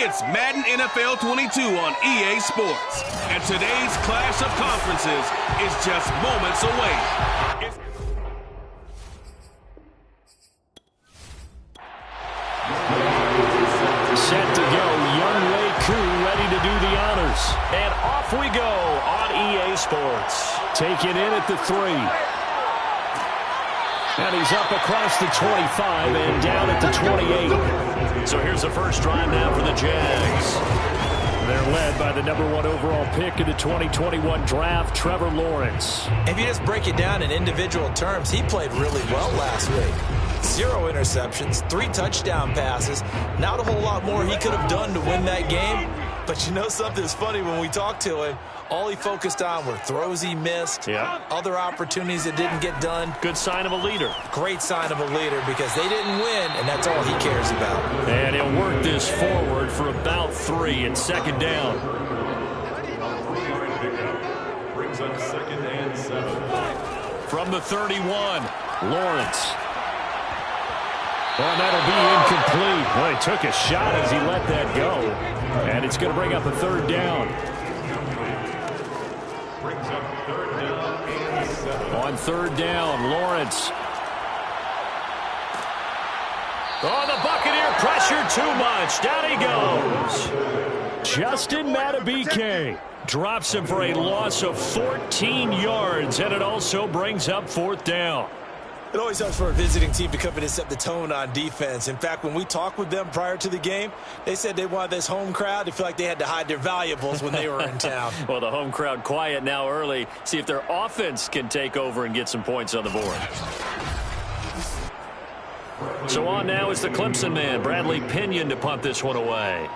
It's Madden NFL 22 on EA Sports. And today's clash of conferences is just moments away. Set to go, Younghoe Koo ready to do the honors. And off we go on EA Sports. Take it in at the 3. And he's up across the 25 and down at the 28. So here's the first drive now for the Jags. They're led by the #1 overall pick in the 2021 draft, Trevor Lawrence. If you just break it down in individual terms, he played really well last week. 0 interceptions, 3 touchdown passes. Not a whole lot more he could have done to win that game. But you know something's funny, when we talked to him, all he focused on were throws he missed, other opportunities that didn't get done. Good sign of a leader. Great sign of a leader, because they didn't win, and that's all he cares about. And he'll work this forward for about 3 and second down. Brings up 2nd and 7. From the 31, Lawrence. Well, that'll be incomplete. Well, he took a shot as he let that go. And it's going to bring up a 3rd down. Brings up 3rd down and 7. On 3rd down, Lawrence. Oh, the Buccaneer pressure too much. Down he goes. Justin Madubuike drops him for a loss of 14 yards, and it also brings up 4th down. It always helps for a visiting team to come in and set the tone on defense. In fact, when we talked with them prior to the game, they said they wanted this home crowd to feel like they had to hide their valuables when they were in town. Well, the home crowd quiet now early. See if their offense can take over and get some points on the board. So on now is the Clemson man, Bradley Pinion, to punt this one away.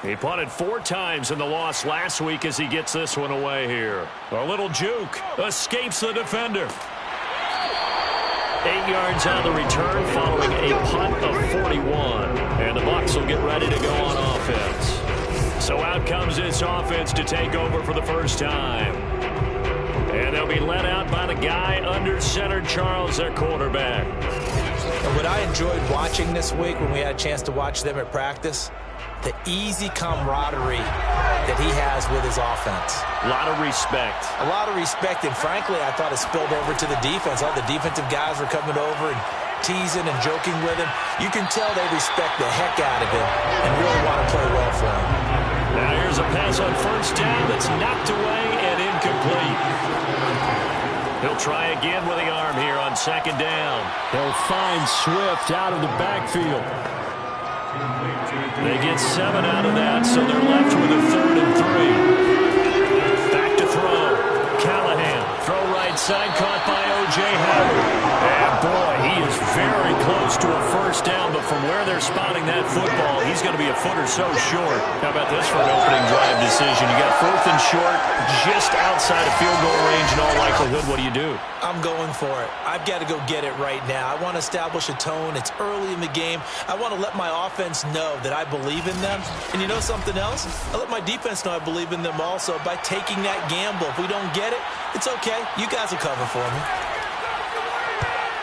He punted 4 times in the loss last week as he gets this one away here. A little juke. Escapes the defender. 8 yards on the return following a punt of 41. And the Bucs will get ready to go on offense. So out comes this offense to take over for the first time. And they'll be led out by the guy under center, Charles, their quarterback. And what I enjoyed watching this week when we had a chance to watch them at practice, the easy camaraderie that he has with his offense. A lot of respect. A lot of respect, and frankly, I thought it spilled over to the defense. All the defensive guys were coming over and teasing and joking with him. You can tell they respect the heck out of him and really want to play well for him. Now here's a pass on 1st down that's knocked away and incomplete. He'll try again with the arm here on 2nd down. He'll find Swift out of the backfield. They get 7 out of that, so they're left with a 3rd and 3. Back to throw. Callahan. Throw right side, caught by O.J. Howard. And boy, he is very close to a 1st down, but from where they're spotting that football, he's going to be a foot or so short. How about this for an opening drive decision? You got 4th and short, just outside of field goal range in all likelihood. What do you do? I'm going for it. I've got to go get it right now. I want to establish a tone. It's early in the game. I want to let my offense know that I believe in them. And you know something else? I let my defense know I believe in them also by taking that gamble. If we don't get it, it's okay. You guys will cover for me.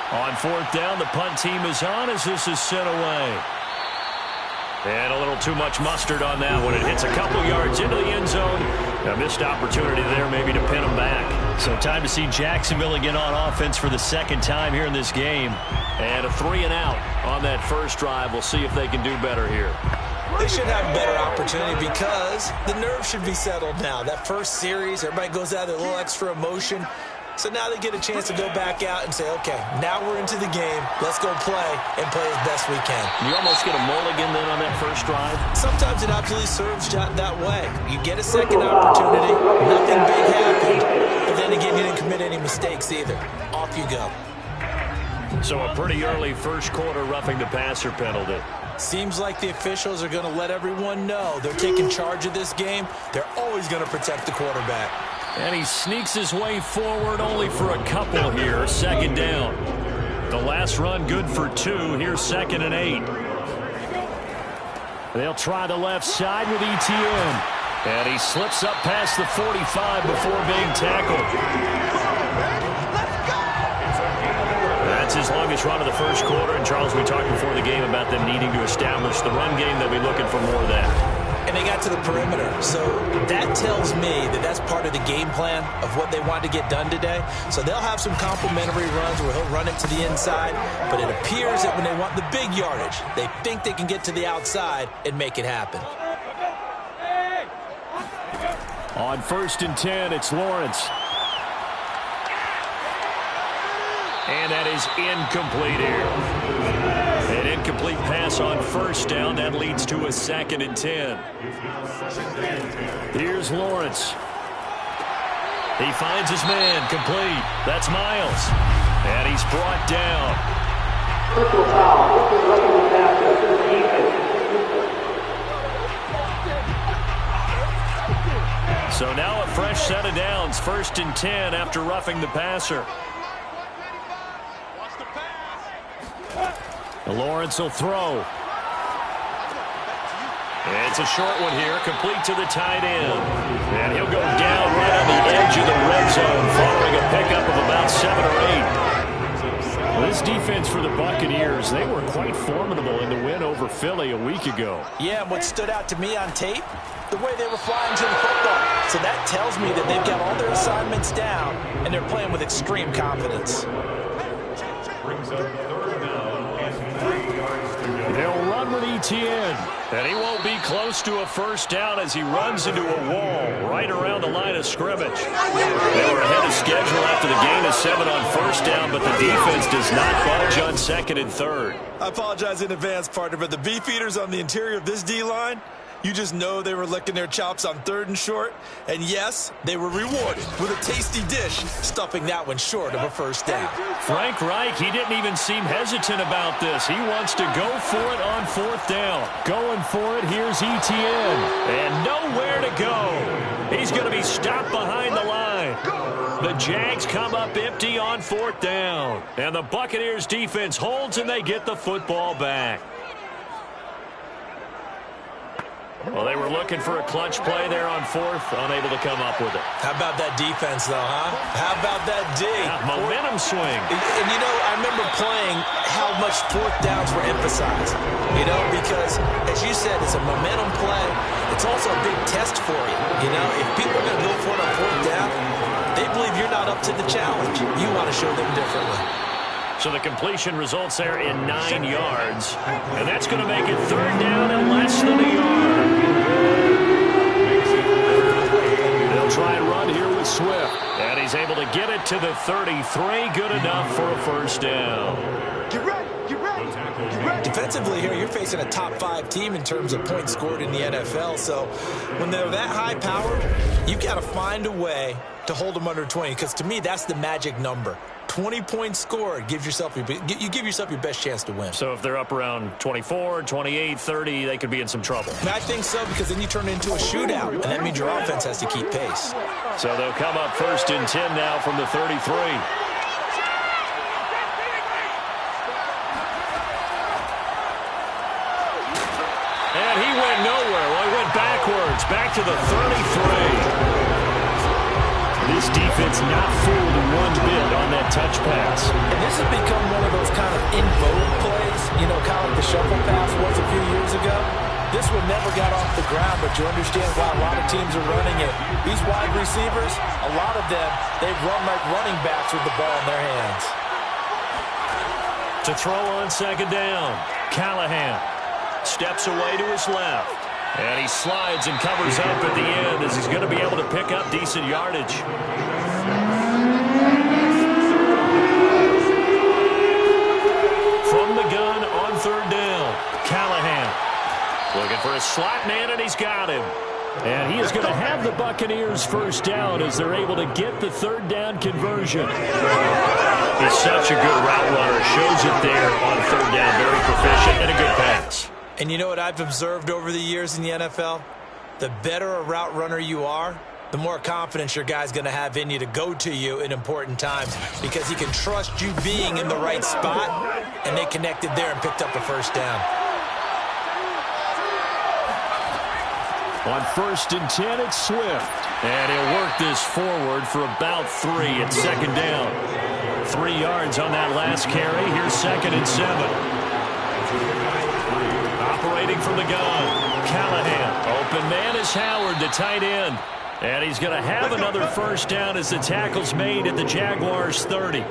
On 4th down, the punt team is on as this is sent away. And a little too much mustard on that one. It hits a couple yards into the end zone. A missed opportunity there maybe to pin them back. So time to see Jacksonville again on offense for the 2nd time here in this game. And a 3 and out on that first drive. We'll see if they can do better here. They should have a better opportunity because the nerves should be settled now. That first series, everybody goes out with a little extra emotion. So now they get a chance to go back out and say, okay, now we're into the game. Let's go play and play as best we can. You almost get a mulligan then on that first drive? Sometimes it absolutely serves that way. You get a second opportunity. Nothing big happened. But then again, you didn't commit any mistakes either. Off you go. So a pretty early first quarter roughing the passer penalty. Seems like the officials are going to let everyone know they're taking charge of this game. They're always going to protect the quarterback. And he sneaks his way forward only for a couple here. 2nd down. The last run good for 2. Here's 2nd and 8. They'll try the left side with Etienne. And he slips up past the 45 before being tackled. That's his longest run of the first quarter. And, Charles, we talked before the game about them needing to establish the run game. They'll be looking for more of that. And they got to the perimeter. So that tells me that that's part of the game plan of what they want to get done today. So they'll have some complementary runs where he'll run it to the inside. But it appears that when they want the big yardage, they think they can get to the outside and make it happen. On 1st and 10, it's Lawrence. And that is incomplete here. An incomplete pass on 1st down. That leads to a 2nd and 10. Here's Lawrence. He finds his man. Complete. That's Miles. And he's brought down. Personal foul. This is recommended pass. So now a fresh set of downs. 1st and 10 after roughing the passer. Lawrence will throw. It's a short one here, complete to the tight end. And he'll go down right on the edge of the red zone following a pickup of about 7 or 8. Well, this defense for the Buccaneers, they were quite formidable in the win over Philly a week ago. Yeah, and what stood out to me on tape, the way they were flying to the football. So that tells me that they've got all their assignments down, and they're playing with extreme confidence. Brings up 3rd down and 3 yards to go. They'll run with Etienne, and he won't be close to a 1st down as he runs into a wall right around the line of scrimmage. They were ahead of schedule after the gain of 7 on 1st down, but the defense does not budge on 2nd and 3rd. I apologize in advance, partner, but the beefeaters on the interior of this D-line, you just know they were licking their chops on 3rd and short. And yes, they were rewarded with a tasty dish, stuffing that one short of a 1st down. Frank Reich, he didn't even seem hesitant about this. He wants to go for it on 4th down. Going for it, here's Etienne. And nowhere to go. He's going to be stopped behind the line. The Jags come up empty on 4th down. And the Buccaneers defense holds and they get the football back. Well, they were looking for a clutch play there on 4th, unable to come up with it. How about that defense, though, huh? How about that D? Yeah, momentum swing. And, you know, I remember playing how much 4th downs were emphasized, you know, because, as you said, it's a momentum play. It's also a big test for you, you know. If people are going to go for it on 4th down, they believe you're not up to the challenge. You want to show them differently. So the completion results there in 9 yards. And that's going to make it 3rd down and less than a yard. They'll try and run here with Swift. And he's able to get it to the 33. Good enough for a 1st down. Get ready. Get ready. Get ready. Defensively here, you're facing a top 5 team in terms of points scored in the NFL. So when they're that high-powered, you've got to find a way to hold them under 20. Because to me, that's the magic number. 20 points scored, you give yourself your best chance to win. So if they're up around 24, 28, 30, they could be in some trouble. And I think so, because then you turn it into a shootout, and that means your offense has to keep pace. So they'll come up 1st and 10 now from the 33. And he went nowhere. Well, he went backwards, back to the 33. This defense not fooled one bit on that touch pass. And this has become one of those kind of in vogue plays, you know, kind of like the shuffle pass was a few years ago. This one never got off the ground, but you understand why a lot of teams are running it. These wide receivers, a lot of them, they run like running backs with the ball in their hands. To throw on 2nd down, Callahan steps away to his left. And he slides and covers up at the end as he's going to be able to pick up decent yardage. From the gun on 3rd down, Callahan looking for a slot man, and he's got him. And he is going to have the Buccaneers 1st down as they're able to get the 3rd down conversion. He's such a good route runner. Shows it there on 3rd down. Very proficient and a good pass. And you know what I've observed over the years in the NFL? The better a route runner you are, the more confidence your guy's going to have in you to go to you in important times, because he can trust you being in the right spot, and they connected there and picked up a 1st down. On 1st and 10, it's Swift. And he'll work this forward for about 3 at 2nd down. 3 yards on that last carry. Here's 2nd and 7. Operating from the gun, Callahan. Open man is Howard, the tight end. And he's going to have another first down as the tackle's made at the Jaguars' 30.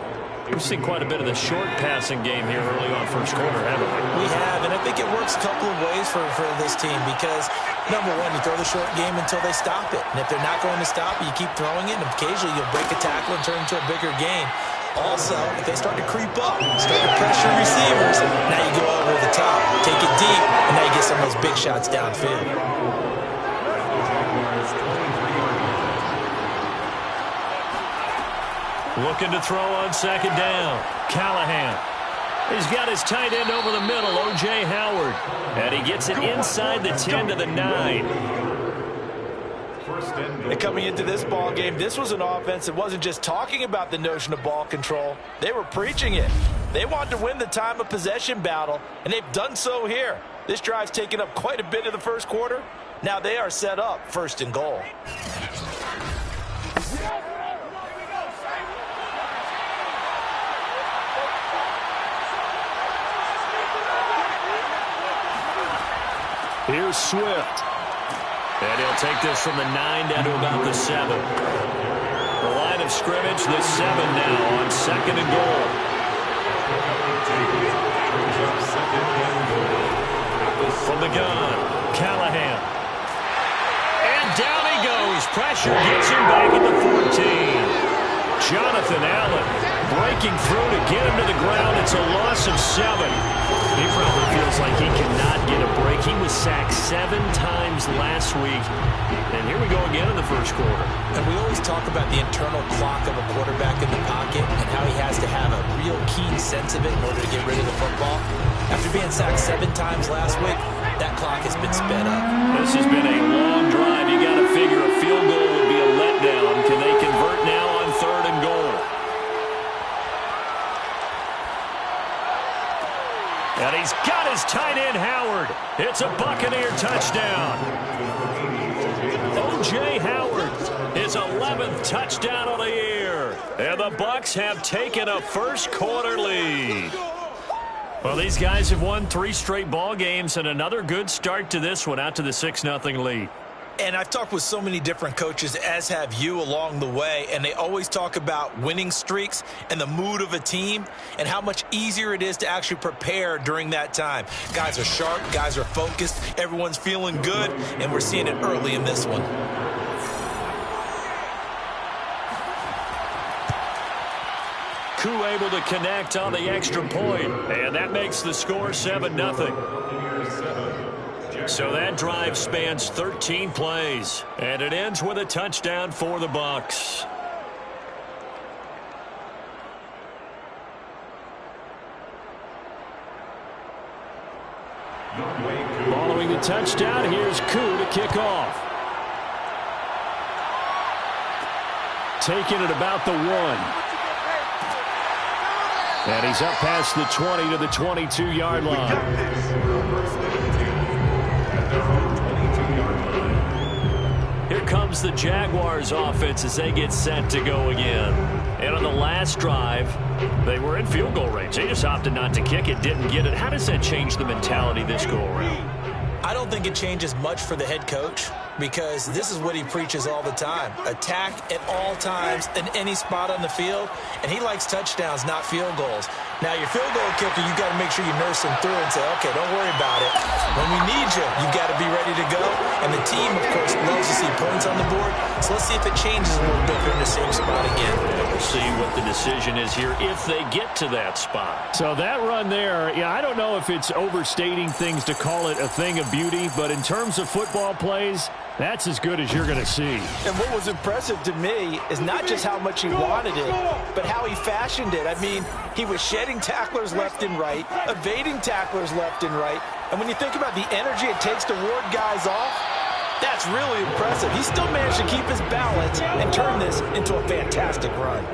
We've seen quite a bit of the short passing game here early on first quarter, haven't we? We have, and I think it works a couple of ways for this team because, number one, you throw the short game until they stop it. And if they're not going to stop it, you keep throwing it, and occasionally you'll break a tackle and turn it into a bigger game. Also, if they start to creep up, start to pressure receivers, now you go over the top, take it deep, and now you get some of those big shots downfield. Looking to throw on 2nd down. Callahan. He's got his tight end over the middle, O.J. Howard. And he gets it inside the 10 to the 9. And coming into this ball game, this was an offense that wasn't just talking about the notion of ball control. They were preaching it. They wanted to win the time of possession battle, and they've done so here. This drive's taken up quite a bit of the first quarter. Now they are set up 1st and goal. Here's Swift. And he'll take this from the 9 down to about the 7. The line of scrimmage, the 7 now on 2nd and goal. From the gun, Callahan. And down he goes. Pressure gets him back at the 14. Jonathan Allen breaking through to get him to the ground. It's a loss of 7. He probably feels like he cannot get a break. He was sacked 7 times last week. And here we go again in the first quarter. And we always talk about the internal clock of a quarterback in the pocket and how he has to have a real keen sense of it in order to get rid of the football. After being sacked 7 times last week, that clock has been sped up. This has been a long drive. You got to figure a field goal would be a letdown. Can they convert now on 3rd and goal? And he's got his tight end, Howard. It's a Buccaneer touchdown. O.J. Howard, his 11th touchdown of the year. And the Bucs have taken a first quarter lead. Well, these guys have won 3 straight ball games and another good start to this one out to the 6-0 lead. And I've talked with so many different coaches, as have you, along the way, and they always talk about winning streaks and the mood of a team and how much easier it is to actually prepare during that time. Guys are sharp, guys are focused, everyone's feeling good, and we're seeing it early in this one. Koo able to connect on the extra point, and that makes the score 7-0. So that drive spans 13 plays, and it ends with a touchdown for the Bucs. Following the touchdown, here's Koo to kick off. Taking it about the 1. And he's up past the 20 to the 22-yard line. Here comes the Jaguars offense as they get set to go again. And on the last drive, they were in field goal range. They just opted not to kick it, didn't get it. How does that change the mentality this go around? I don't think it changes much for the head coach because this is what he preaches all the time. Attack at all times in any spot on the field, and he likes touchdowns, not field goals. Now, your field goal kicker, you've got to make sure you nurse him through and say, okay, don't worry about it. When we need you, you've got to be ready to go. And the team, of course, loves to see points on the board. So let's see if it changes a little bit if they're in the same spot again. We'll see what the decision is here if they get to that spot. So that run there, yeah, I don't know if it's overstating things to call it a thing of beauty, but in terms of football plays, that's as good as you're going to see. And what was impressive to me is not just how much he wanted it, but how he fashioned it. I mean, he was shedding tacklers left and right, evading tacklers left and right. And when you think about the energy it takes to ward guys off, that's really impressive. He still managed to keep his balance and turn this into a fantastic run.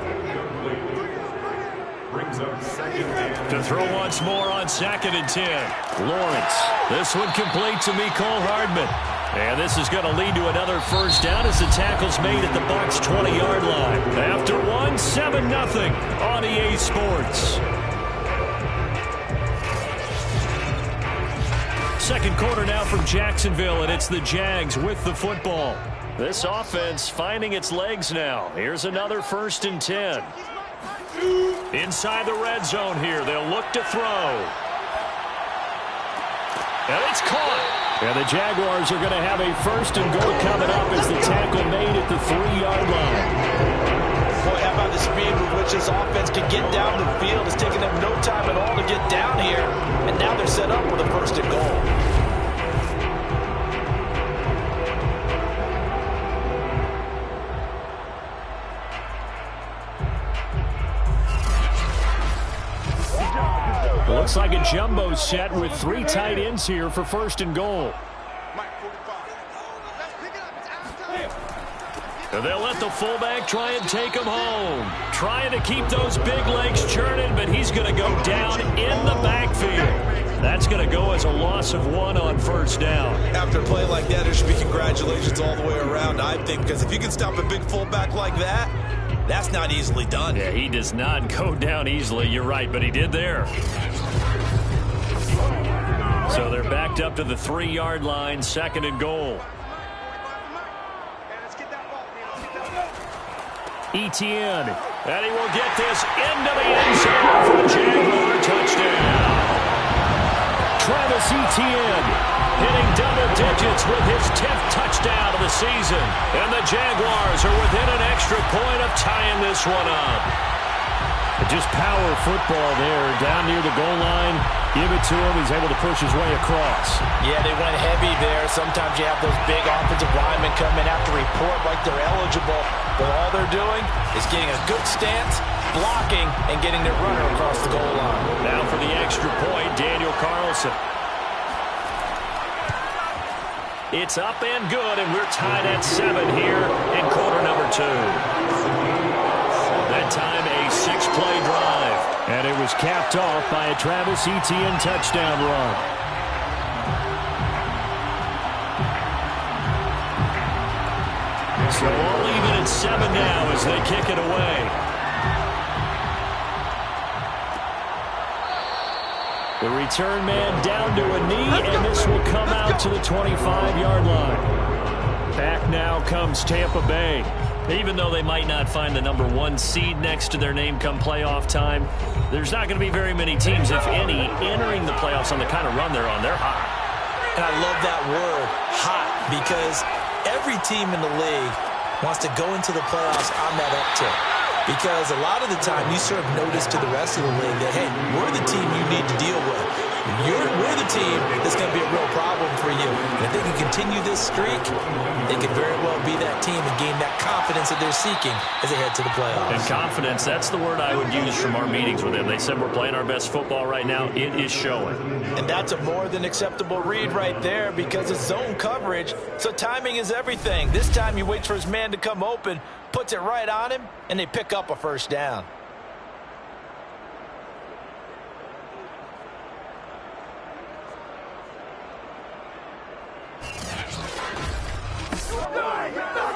To throw once more on 2nd and 10. Lawrence. This one complete to Mecole Hardman. And this is going to lead to another first down as the tackle's made at the Bucs 20-yard line. After 7-0 on EA Sports. Second quarter now from Jacksonville, and it's the Jags with the football. This offense finding its legs now. Here's another 1st and 10. Inside the red zone here. They'll look to throw. And it's caught. And the Jaguars are going to have a 1st and goal coming up as the tackle made at the 3-yard line. Boy, how about the speed with which this offense can get down the field? It's taken them no time at all to get down here. And now they're set up with a 1st and goal. Looks like a jumbo set with 3 tight ends here for 1st and goal. They'll let the fullback try and take him home. Trying to keep those big legs churning, but he's going to go down in the backfield. That's going to go as a loss of 1 on 1st down. After a play like that, there should be congratulations all the way around, I think, because if you can stop a big fullback like that, that's not easily done. Yeah, he does not go down easily. You're right, but he did there. So they're backed up to the 3-yard line, 2nd and goal. Etienne, and he will get this into the end zone for a Jaguar touchdown. Travis Etienne hitting double digits with his 10th touchdown of the season. And the Jaguars are within an extra point of tying this one up. Just power football there, down near the goal line. Give it to him. He's able to push his way across. Yeah, they went heavy there. Sometimes you have those big offensive linemen come in after report like they're eligible. But all they're doing is getting a good stance, blocking, and getting their runner across the goal line. Now for the extra point, Daniel Carlson. It's up and good, and we're tied at 7 here in quarter number 2. That time a 6-play drive. And it was capped off by a Travis Etienne touchdown run. So all even at 7 now as they kick it away. The return man down to a knee, and this will come out to the 25-yard line. Back now comes Tampa Bay. Even though they might not find the number 1 seed next to their name come playoff time, there's not going to be very many teams, if any, entering the playoffs on the kind of run they're on. They're hot. And I love that word, hot, because every team in the league wants to go into the playoffs on that uptick. Because a lot of the time you serve notice to the rest of the league that, hey, we're the team you need to deal with. We're the team that's going to be a real problem for you. And if they can continue this streak, they could very well be that team and gain that confidence that they're seeking as they head to the playoffs. And confidence, that's the word I would use from our meetings with them. They said we're playing our best football right now. It is showing. And that's a more than acceptable read right there because it's zone coverage, so timing is everything. This time he waits for his man to come open, puts it right on him, and they pick up a 1st down.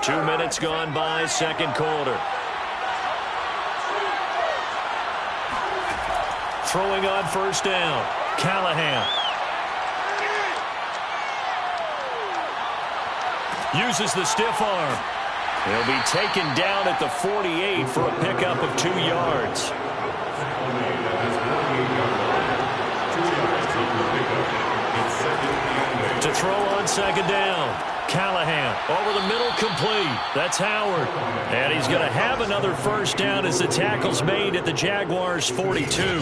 Two minutes gone by, 2nd quarter. Throwing on 1st down, Callahan. Uses the stiff arm. He'll be taken down at the 48 for a pickup of 2 yards. To throw on 2nd down. Callahan over the middle, complete. That's Howard. And he's going to have another 1st down as the tackle's made at the Jaguars' 42.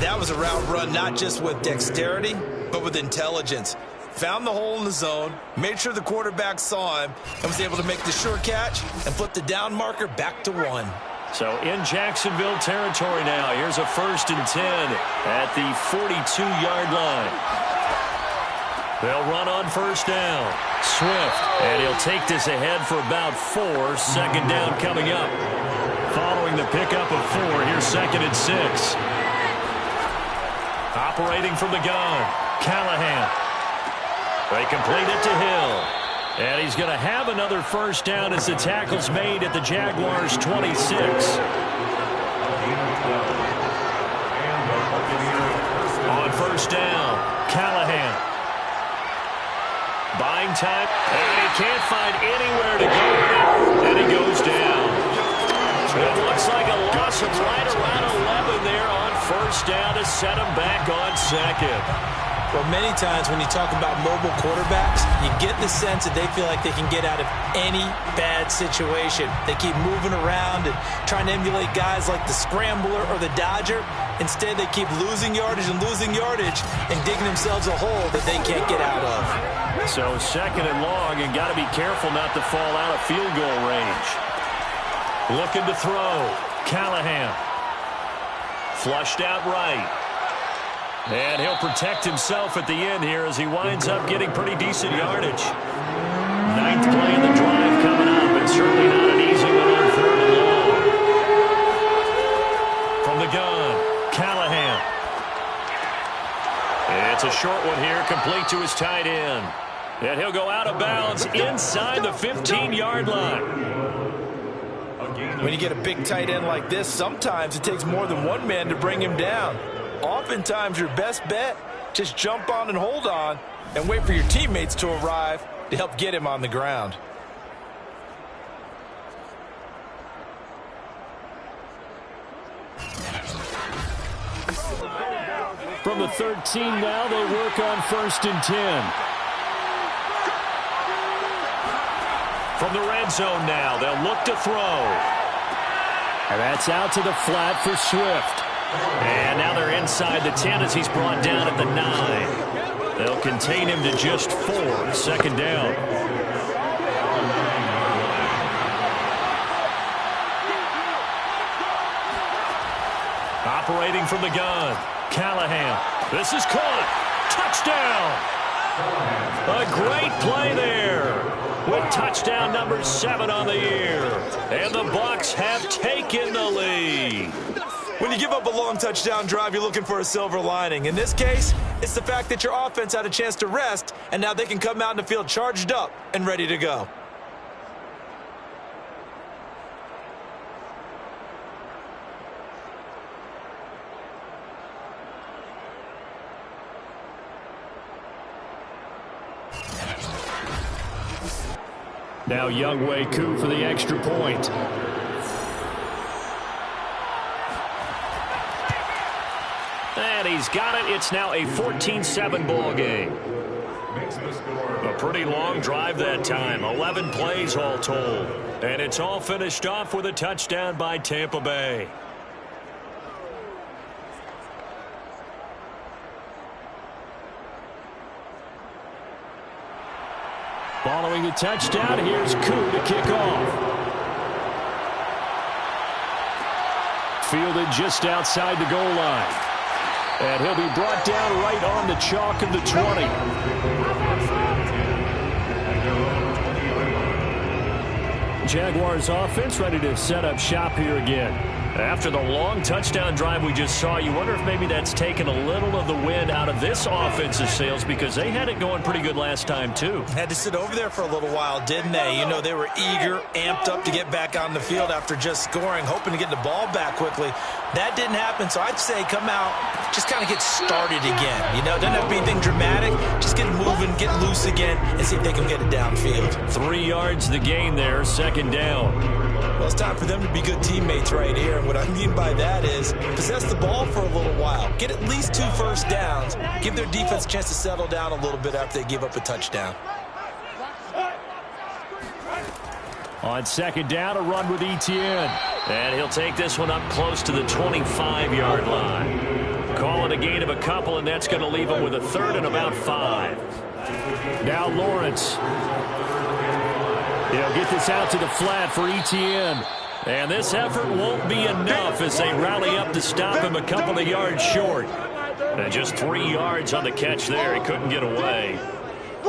That was a route run not just with dexterity, but with intelligence. Found the hole in the zone, made sure the quarterback saw him, and was able to make the sure catch and flip the down marker back to 1. So in Jacksonville territory now. Here's a 1st and 10 at the 42-yard line. They'll run on 1st down. Swift, and he'll take this ahead for about 4. 2nd down coming up. Following the pickup of 4, here's 2nd and 6. Operating from the gun, Callahan. They complete it to Hill. And he's going to have another first down as the tackle's made at the Jaguars' 26. On first down, Callahan. Buying time, and he can't find anywhere to go. And he goes down. It looks like a loss of right around 11 there on first down to set him back on second. Well, many times when you talk about mobile quarterbacks, you get the sense that they feel like they can get out of any bad situation. They keep moving around and trying to emulate guys like the Scrambler or the Dodger. Instead, they keep losing yardage and digging themselves a hole that they can't get out of. So second and long, and got to be careful not to fall out of field goal range. Looking to throw. Callahan. Flushed out right. And he'll protect himself at the end here as he winds up getting pretty decent yardage. Ninth play of the drive coming up, and certainly not an easy one on third and long. From the gun, Callahan. It's a short one here, complete to his tight end. And he'll go out of bounds inside the 15-yard line. When you get a big tight end like this, sometimes it takes more than one man to bring him down. Oftentimes, your best bet, just jump on and hold on and wait for your teammates to arrive to help get him on the ground. From the 13 now, they work on first and 10. From the red zone now, they'll look to throw. And that's out to the flat for Swift. And now they're inside the 10 as he's brought down at the 9. They'll contain him to just 4. Second down. Operating from the gun, Callahan. This is caught. Touchdown. A great play there with touchdown number 7 on the year. And the Bucs have taken the lead. When you give up a long touchdown drive, you're looking for a silver lining. In this case, it's the fact that your offense had a chance to rest, and now they can come out in the field charged up and ready to go. Now Younghoe Koo for the extra point. And he's got it. It's now a 14-7 ball game. A pretty long drive that time. 11 plays all told. And it's all finished off with a touchdown by Tampa Bay. Following the touchdown, here's Koo to kick off. Fielded just outside the goal line. And he'll be brought down right on the chalk of the 20. Jaguars offense ready to set up shop here again. After the long touchdown drive we just saw, you wonder if maybe that's taken a little of the wind out of this offensive sails because they had it going pretty good last time too. Had to sit over there for a little while, didn't they? You know, they were eager, amped up to get back on the field after just scoring, hoping to get the ball back quickly. That didn't happen, so I'd say come out, just kind of get started again. You know, doesn't have to be anything dramatic. Just get moving, get loose again, and see if they can get it downfield. 3 yards the gain there, second down. Well, it's time for them to be good teammates right here. And what I mean by that is possess the ball for a little while. Get at least 2 first downs. Give their defense a chance to settle down a little bit after they give up a touchdown. On second down, a run with Etienne. And he'll take this one up close to the 25-yard line. Call it a gain of a couple, and that's going to leave him with a third and about 5. Now Lawrence. He'll get this out to the flat for Etienne. And this effort won't be enough as they rally up to stop him a couple of yards short. And just 3 yards on the catch there. He couldn't get away.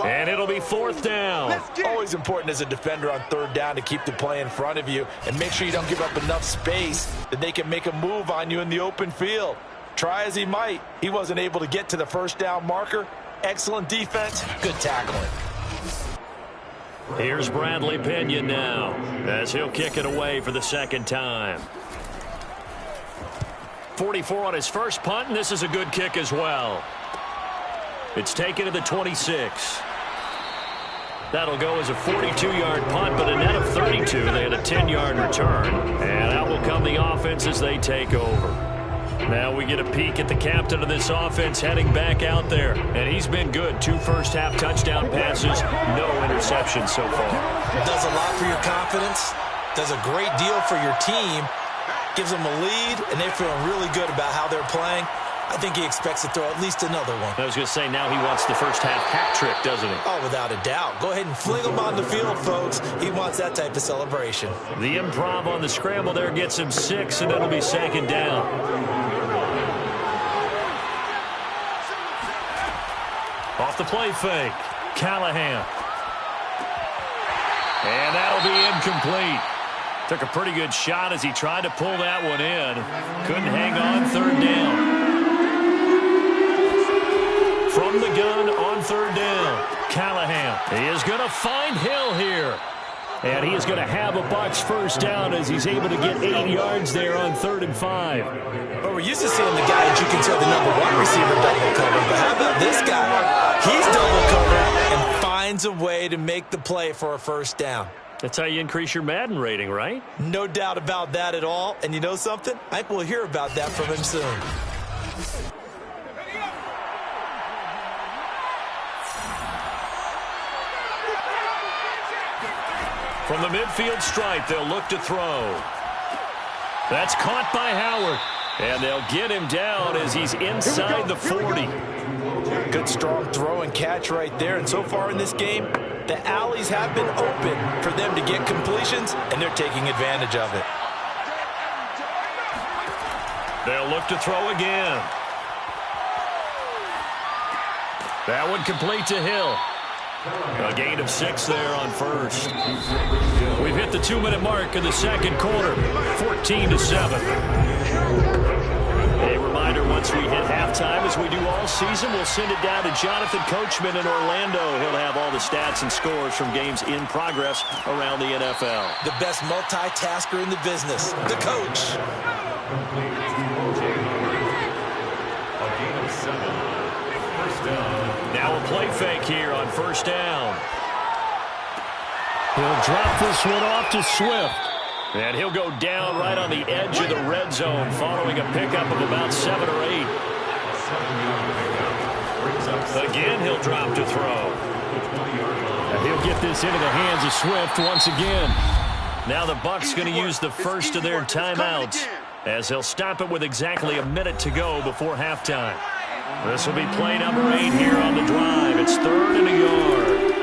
And it'll be fourth down. Always important as a defender on third down to keep the play in front of you and make sure you don't give up enough space that they can make a move on you in the open field. Try as he might, he wasn't able to get to the first down marker, Excellent defense, good tackling. Here's Bradley Pinion now, as he'll kick it away for the second time. 44 on his first punt, and this is a good kick as well. It's taken to the 26. That'll go as a 42-yard punt, but a net of 32. They had a 10-yard return, and out will come the offense as they take over. Now we get a peek at the captain of this offense heading back out there, and he's been good. 2 first-half touchdown passes, no interceptions so far. Does a lot for your confidence, does a great deal for your team, gives them a lead, and they're feeling really good about how they're playing. I think he expects to throw at least another one. I was going to say, now he wants the first-half hat trick, doesn't he? Oh, without a doubt. Go ahead and fling him on the field, folks. He wants that type of celebration. The improv on the scramble there gets him 6, and it'll be second down. Off the play fake, Callahan. And that'll be incomplete. Took a pretty good shot as he tried to pull that one in. Couldn't hang on, third down. From the gun on third down, Callahan. He is going to find Hill here. And he is going to have a Bucs first down as he's able to get 8 yards there on 3rd and 5. Well, we're used to seeing the guy that you can tell the number 1 receiver double cover. But how about this guy? He's double covered and finds a way to make the play for a first down. That's how you increase your Madden rating, right? No doubt about that at all. And you know something? I think we'll hear about that from him soon. From the midfield stripe, they'll look to throw. That's caught by Howard. And they'll get him down as he's inside the 40. Good strong throw and catch right there. And so far in this game, the alleys have been open for them to get completions, and they're taking advantage of it. They'll look to throw again. That one complete to Hill. A gain of 6 there on first. We've hit the 2-minute mark in the second quarter, 14-7. A reminder, once we hit halftime, as we do all season, we'll send it down to Jonathan Coachman in Orlando. He'll have all the stats and scores from games in progress around the NFL. The best multitasker in the business, the coach. A gain of 7. First down. Now a play fake here on first down. He'll drop this one off to Swift. And he'll go down right on the edge of the red zone following a pickup of about 7 or 8. Again, he'll drop to throw. And he'll get this into the hands of Swift once again. Now the Bucs going to use the first of their timeouts as they'll stop it with exactly a minute to go before halftime. This will be play number 8 here on the drive. It's 3rd and a yard.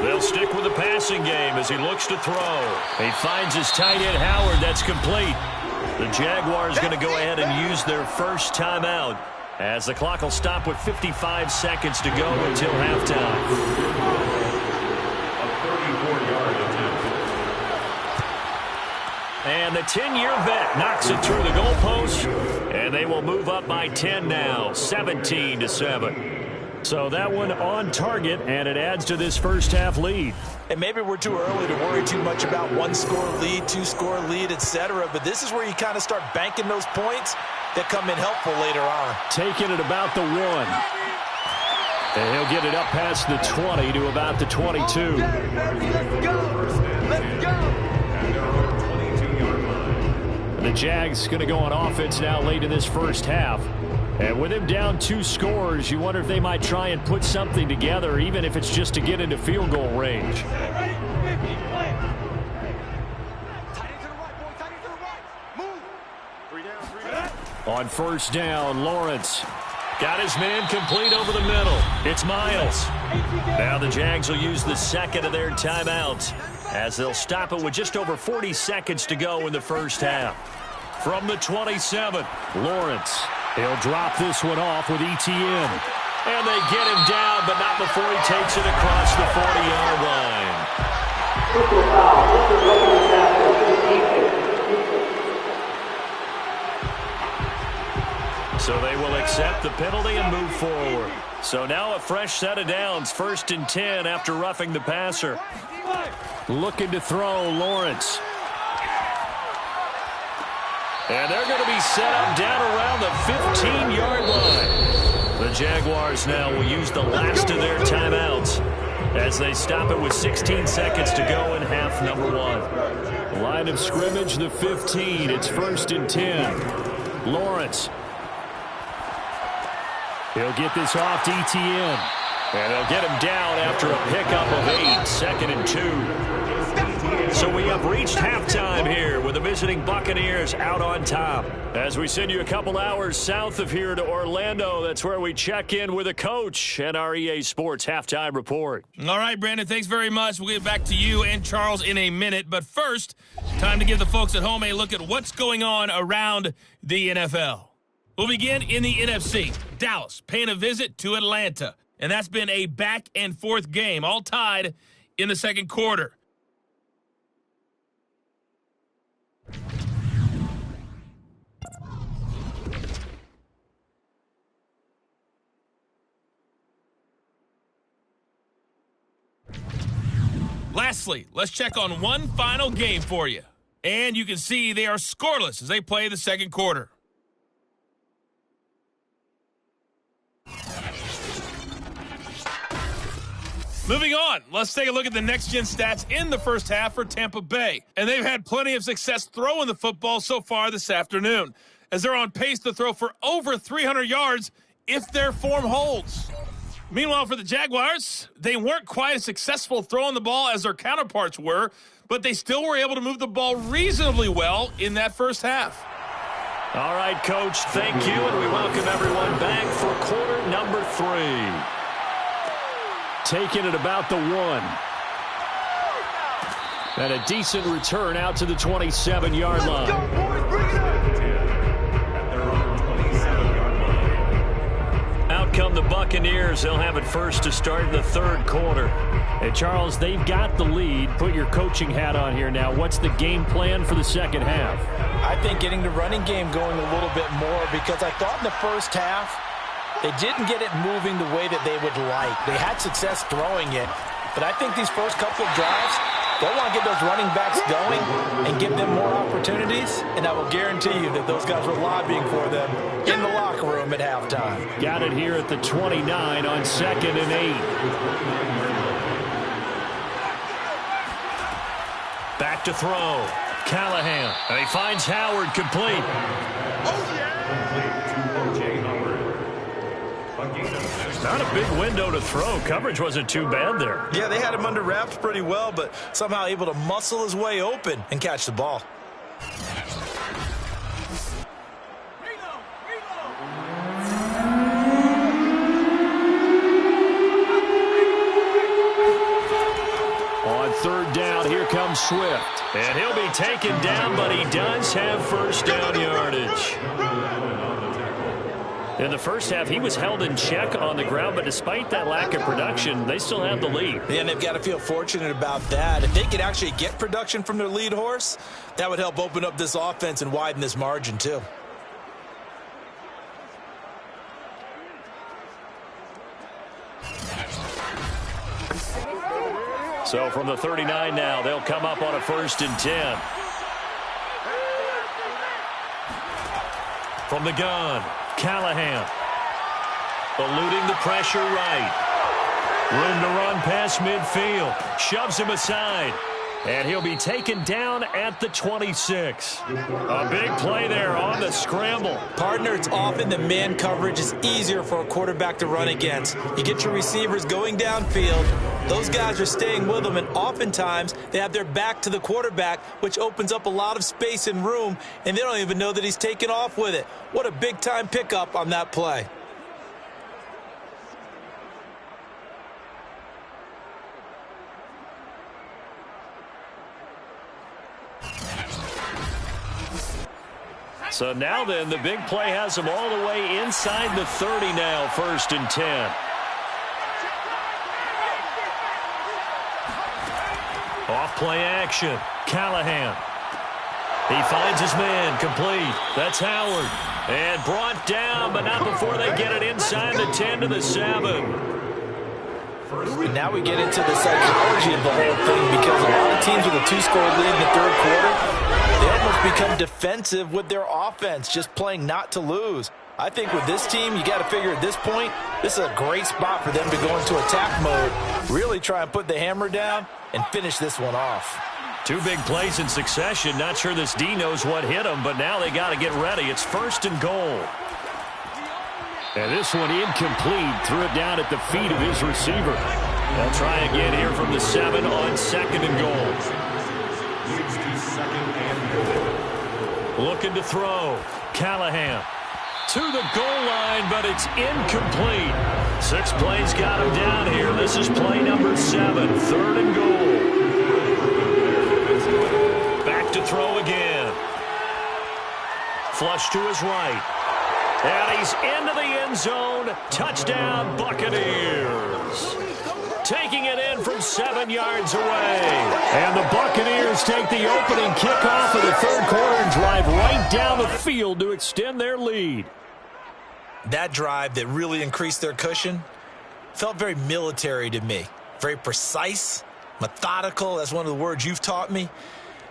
They'll stick with the passing game as he looks to throw. He finds his tight end, Howard. That's complete. The Jaguars going to go ahead and use their first timeout as the clock will stop with 55 seconds to go until halftime. A 34-yard attempt. And the 10-year vet knocks it through the goalpost, and they will move up by 10 now, 17-7. So that one on target, and it adds to this first-half lead. And maybe we're too early to worry too much about 1-score lead, 2-score lead, etc. But this is where you kind of start banking those points that come in helpful later on. Taking it about the 1. And he'll get it up past the 20 to about the 22. Let's go. The Jags going to go on offense now late in this first half. And with him down 2 scores, you wonder if they might try and put something together, even if it's just to get into field goal range. On first down, Lawrence got his man complete over the middle. It's Miles. Now the Jags will use the second of their timeouts as they'll stop it with just over 40 seconds to go in the first half. From the 27, Lawrence. He'll drop this one off with Etienne. And they get him down, but not before he takes it across the 40-yard line. So they will accept the penalty and move forward. So now a fresh set of downs, 1st and 10 after roughing the passer. Looking to throw, Lawrence. And they're going to be set up down around the 15-yard line. The Jaguars now will use the last of their timeouts as they stop it with 16 seconds to go in half number 1. Line of scrimmage, the 15. It's 1st and 10. Lawrence. He'll get this off to Etienne. And they'll get him down after a pickup of 8, 2nd and 2. So we have reached halftime here with the visiting Buccaneers out on top. As we send you a couple hours south of here to Orlando, that's where we check in with a coach and our EA Sports halftime report. All right, Brandon, thanks very much. We'll get back to you and Charles in a minute. But first, time to give the folks at home a look at what's going on around the NFL. We'll begin in the NFC. Dallas paying a visit to Atlanta. And that's been a back-and-forth game, all tied in the second quarter. Lastly, let's check on one final game for you. And you can see they are scoreless as they play the second quarter. Moving on, let's take a look at the next-gen stats in the first half for Tampa Bay. And they've had plenty of success throwing the football so far this afternoon, as they're on pace to throw for over 300 yards if their form holds. Meanwhile, for the Jaguars, they weren't quite as successful throwing the ball as their counterparts were, but they still were able to move the ball reasonably well in that first half. All right, Coach, thank you, and we welcome everyone back for quarter number 3. Taking it about the 1. And a decent return out to the 27-yard line. Out come the Buccaneers. They'll have it first to start the third quarter. And, Charles, they've got the lead. Put your coaching hat on here now. What's the game plan for the second half? I think getting the running game going a little bit more, because I thought in the first half they didn't get it moving the way that they would like. They had success throwing it, but I think these first couple of drives, they'll want to get those running backs going and give them more opportunities, and I will guarantee you that those guys were lobbying for them in the locker room at halftime. Got it here at the 29 on 2nd and 8. Back to throw. Callahan, and he finds Howard complete. Not a big window to throw. Coverage wasn't too bad there. Yeah, they had him under wraps pretty well, but somehow able to muscle his way open and catch the ball. On third down, here comes Swift. And he'll be taken down, but he does have first down yardage. In the first half, he was held in check on the ground, but despite that lack of production, they still have the lead. Yeah, and they've got to feel fortunate about that. If they could actually get production from their lead horse, that would help open up this offense and widen this margin too. So from the 39 now, they'll come up on a 1st and 10. From the gun, Callahan. Eluding the pressure right. Room to run past midfield. Shoves him aside. And he'll be taken down at the 26. A big play there on the scramble. Partner, it's often the man coverage is easier for a quarterback to run against. You get your receivers going downfield. Those guys are staying with them, and oftentimes they have their back to the quarterback, which opens up a lot of space and room, and they don't even know that he's taken off with it. What a big-time pickup on that play. So now then, the big play has them all the way inside the 30 now, 1st and 10. Off play action. Callahan. He finds his man complete. That's Howard. And brought down, but not before they get it inside the 10 to the 7. Now we get into the psychology of the whole thing, because a lot of teams with a 2-score lead in the third quarter, they almost become defensive with their offense, just playing not to lose. I think with this team, you got to figure at this point, this is a great spot for them to go into attack mode, really try and put the hammer down and finish this one off. 2 big plays in succession. Not sure this D knows what hit them, but now they got to get ready. It's 1st and goal. And this one incomplete. Threw it down at the feet of his receiver. They'll try again here from the 7 on 2nd and goal. Looking to throw. Callahan to the goal line, but it's incomplete. 6 plays got him down here. This is play number 7, 3rd and goal. Back to throw again. Flush to his right. And he's into the end zone. Touchdown, Buccaneers. Taking it in from 7 yards away. And the Buccaneers take the opening kickoff of the third quarter and drive right down the field to extend their lead. That drive that really increased their cushion felt very military to me. Very precise, methodical. That's one of the words you've taught me.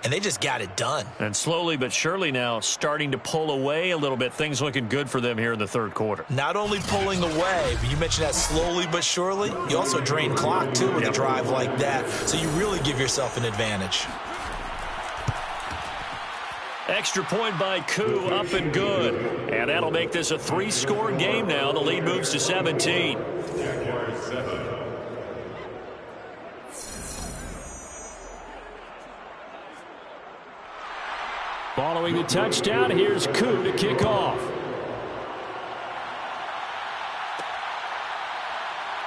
And they just got it done. And slowly but surely now starting to pull away a little bit. Things looking good for them here in the third quarter. Not only pulling away, but you mentioned that slowly but surely. You also drain clock, too, with a drive like that. So you really give yourself an advantage. Extra point by Koo, up and good. And that'll make this a 3-score game now. The lead moves to 17. Following the touchdown, here's Koo to kick off.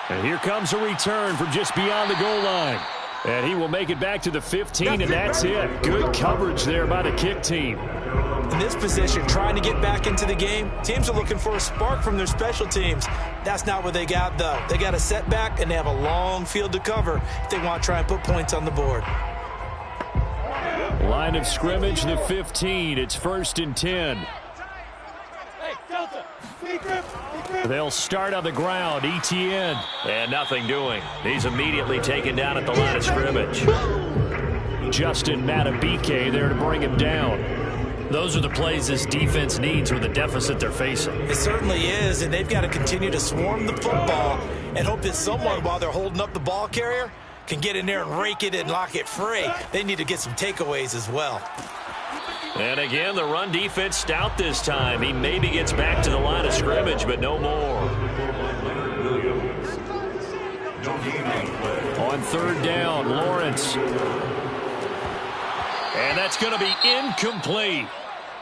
And here comes a return from just beyond the goal line. And he will make it back to the 15, and that's it. Good coverage there by the kick team. In this position, trying to get back into the game, teams are looking for a spark from their special teams. That's not what they got, though. They got a setback, and they have a long field to cover if they want to try and put points on the board. Line of scrimmage, the 15. It's 1st and 10. They'll start on the ground. Etienne. And nothing doing. He's immediately taken down at the line of scrimmage. Justin Matabike there to bring him down. Those are the plays this defense needs with the deficit they're facing. It certainly is, and they've got to continue to swarm the football and hope that someone, while they're holding up the ball carrier, can get in there and rake it and lock it free. They need to get some takeaways as well. And again, the run defense stout this time. He maybe gets back to the line of scrimmage, but no more. On 3rd down, Lawrence. And that's going to be incomplete.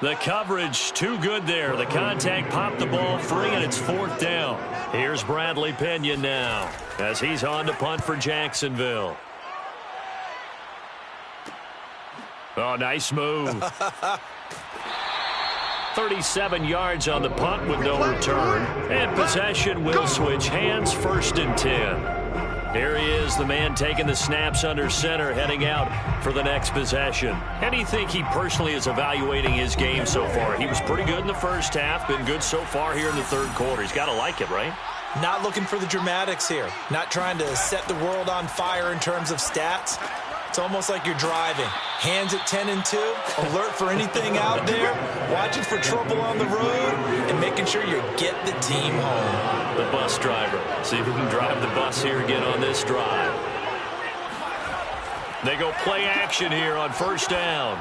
The coverage too good there. The contact popped the ball free, and it's 4th down. Here's Bradley Pena now as he's on to punt for Jacksonville. Oh, nice move. 37 yards on the punt with no return. And possession will switch hands, 1st and 10. Here he is, the man taking the snaps under center, heading out for the next possession. How do you think he personally is evaluating his game so far? He was pretty good in the first half, been good so far here in the third quarter. He's got to like it, right? Not looking for the dramatics here. Not trying to set the world on fire in terms of stats. It's almost like you're driving. Hands at 10 and 2, alert for anything out there, watching for trouble on the road, and making sure you get the team home. The bus driver. See if we can drive the bus here again on this drive. They go play action here on 1st down.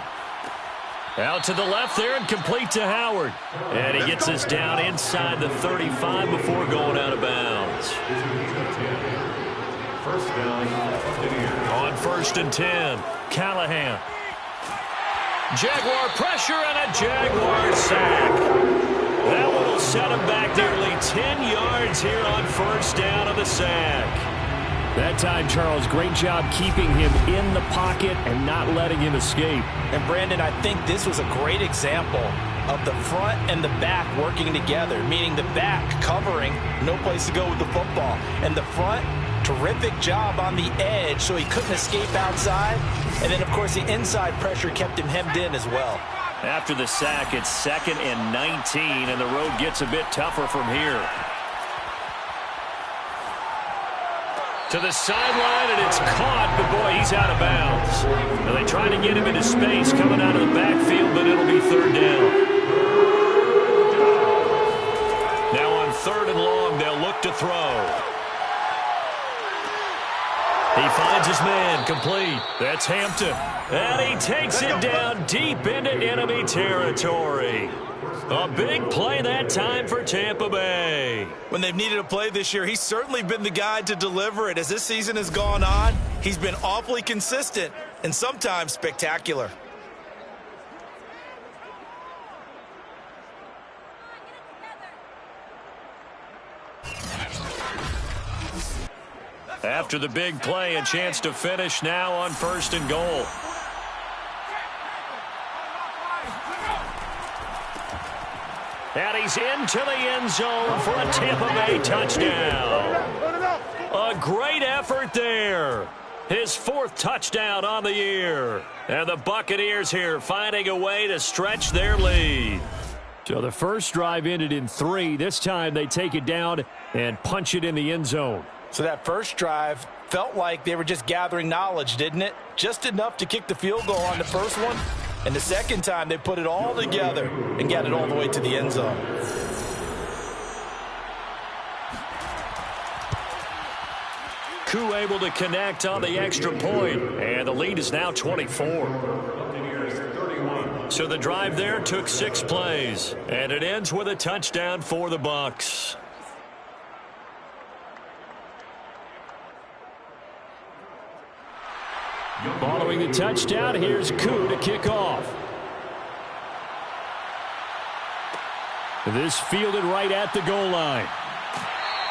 Out to the left there and complete to Howard. And he gets us down inside the 35 before going out of bounds. 1st down. On 1st and 10, Callahan. Jaguar pressure and a Jaguar sack. That one will set him back nearly 10 yards here on 1st down of the sack. That time, Charles, great job keeping him in the pocket and not letting him escape. And, Brandon, I think this was a great example of the front and the back working together, meaning the back covering, no place to go with the football, and the front, terrific job on the edge so he couldn't escape outside. And then, of course, the inside pressure kept him hemmed in as well. After the sack, it's 2nd and 19, and the road gets a bit tougher from here. To the sideline, and it's caught, but boy, he's out of bounds. Now they try to get him into space coming out of the backfield, but it'll be 3rd down. Now on 3rd and long, they'll look to throw. He finds his man, complete. That's Hampton. And he takes it down deep into enemy territory. A big play that time for Tampa Bay. When they've needed a play this year, he's certainly been the guy to deliver it. As this season has gone on, he's been awfully consistent and sometimes spectacular. After the big play, a chance to finish now on 1st and goal. And he's into the end zone for a Tampa Bay touchdown. A great effort there. His 4th touchdown on the year. And the Buccaneers here finding a way to stretch their lead. So the first drive ended in 3. This time they take it down and punch it in the end zone. So that first drive felt like they were just gathering knowledge, didn't it? Just enough to kick the field goal on the first one. And the second time, they put it all together and got it all the way to the end zone. Koo able to connect on the extra point. And the lead is now 24. So the drive there took 6 plays. And it ends with a touchdown for the Bucs. Following the touchdown, here's Koo to kick off. This fielded right at the goal line.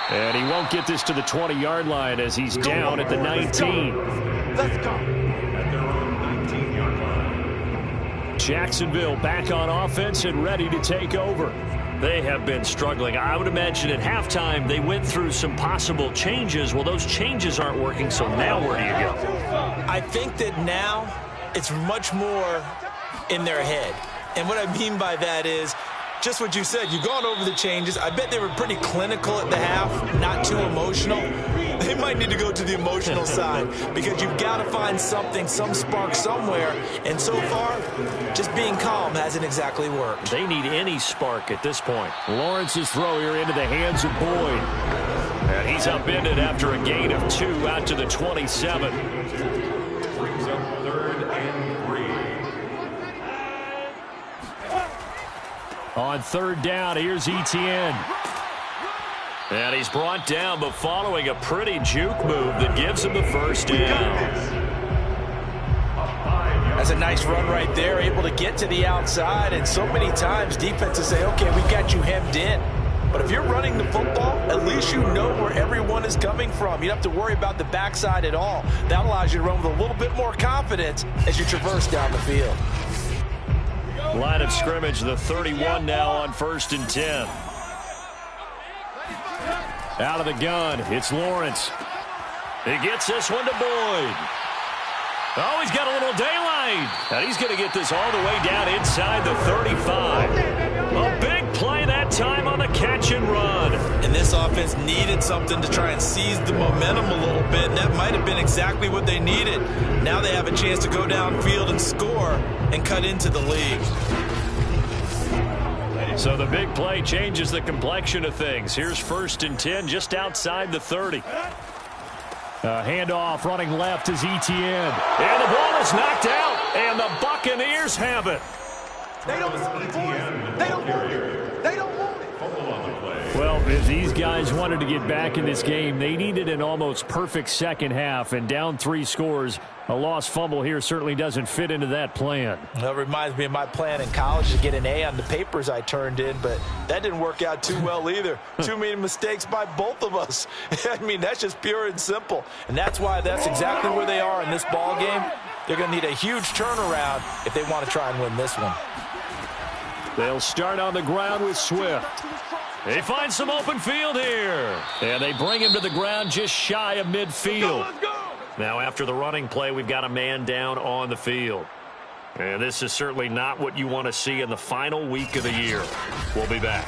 And he won't get this to the 20-yard line as he's down at the 19. Let's go. At their own 19-yard line. Jacksonville back on offense and ready to take over. They have been struggling. I would imagine at halftime they went through some possible changes. Well, those changes aren't working, so now where do you go? I think that now it's much more in their head. And what I mean by that is just what you said. You've gone over the changes. I bet they were pretty clinical at the half, not too emotional. They might need to go to the emotional side because you've got to find something, some spark somewhere. And so far, just being calm hasn't exactly worked. They need any spark at this point. Lawrence's throw here into the hands of Boyd. And he's upended after a gain of 2 out to the 27. Brings up 3rd and 3. On 3rd down, here's Etienne. And he's brought down, but following a pretty juke move that gives him the 1st down. That's a nice run right there, able to get to the outside. And so many times defenses say, okay, we got you hemmed in. But if you're running the football, at least you know where everyone is coming from. You don't have to worry about the backside at all. That allows you to run with a little bit more confidence as you traverse down the field. Line of scrimmage, the 31 now on 1st and 10. Out of the gun, it's Lawrence. He gets this one to Boyd. Oh, he's got a little daylight. And he's going to get this all the way down inside the 35. A big play that time on the catch and run. And this offense needed something to try and seize the momentum a little bit, and that might have been exactly what they needed. Now they have a chance to go downfield and score and cut into the league. So the big play changes the complexion of things. Here's 1st and 10 just outside the 30. Handoff running left is Etienne. And the ball is knocked out, and the Buccaneers have it. They don't want it. They don't want it. They don't want it. Well, if these guys wanted to get back in this game, they needed an almost perfect second half, and down 3 scores. A lost fumble here certainly doesn't fit into that plan. That reminds me of my plan in college to get an A on the papers I turned in, but that didn't work out too well either. Too many mistakes by both of us. I mean, that's just pure and simple. And that's why that's exactly where they are in this ball game. They're going to need a huge turnaround if they want to try and win this one. They'll start on the ground with Swift. They find some open field here. And they bring him to the ground just shy of midfield. Let's go. Now after the running play, we've got a man down on the field. And this is certainly not what you want to see in the final week of the year. We'll be back.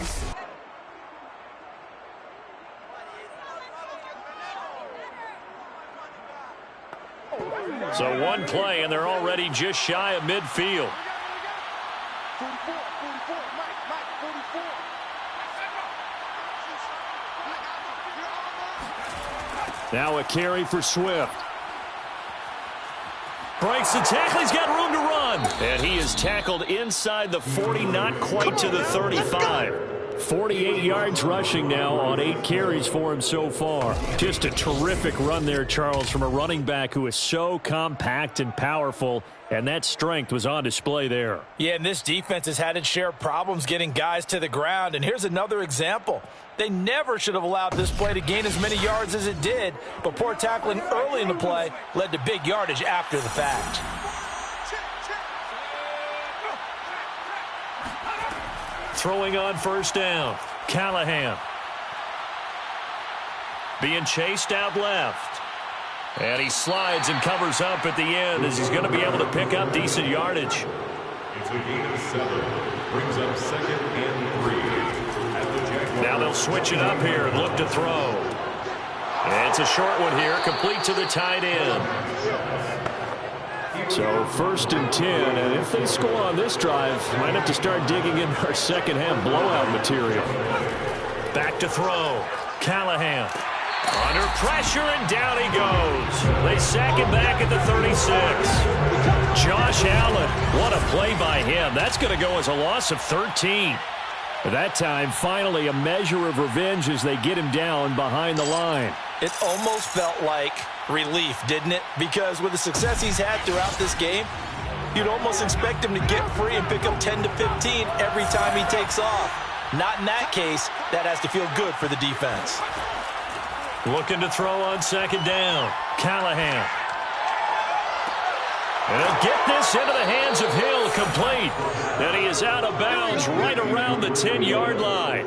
So one play, and they're already just shy of midfield. Now a carry for Swift. Breaks the tackle. He's got room to run. And he is tackled inside the 40, not quite to the 35. 48 yards rushing now on 8 carries for him so far. Just a terrific run there, Charles, from a running back who is so compact and powerful, and that strength was on display there. Yeah, and this defense has had its share of problems getting guys to the ground, and here's another example. They never should have allowed this play to gain as many yards as it did, but poor tackling early in the play led to big yardage after the fact. Throwing on first down, Callahan. Being chased out left. And he slides and covers up at the end as he's going to be able to pick up decent yardage. It's a gain of 7. Brings up 2nd and 3. Now they'll switch it up here and look to throw. And it's a short one here, complete to the tight end. So 1st and 10, and if they score on this drive, might have to start digging in our second half blowout material. Back to throw. Callahan. Under pressure, and down he goes. They sack him back at the 36. Josh Allen, what a play by him. That's going to go as a loss of 13. At that time, finally a measure of revenge as they get him down behind the line. It almost felt like relief, didn't it? Because with the success he's had throughout this game, you'd almost expect him to get free and pick up 10 to 15 every time he takes off. Not in that case. That has to feel good for the defense. Looking to throw on second down. Callahan. And he'll get this into the hands of Hill, complete. And he is out of bounds right around the 10-yard line.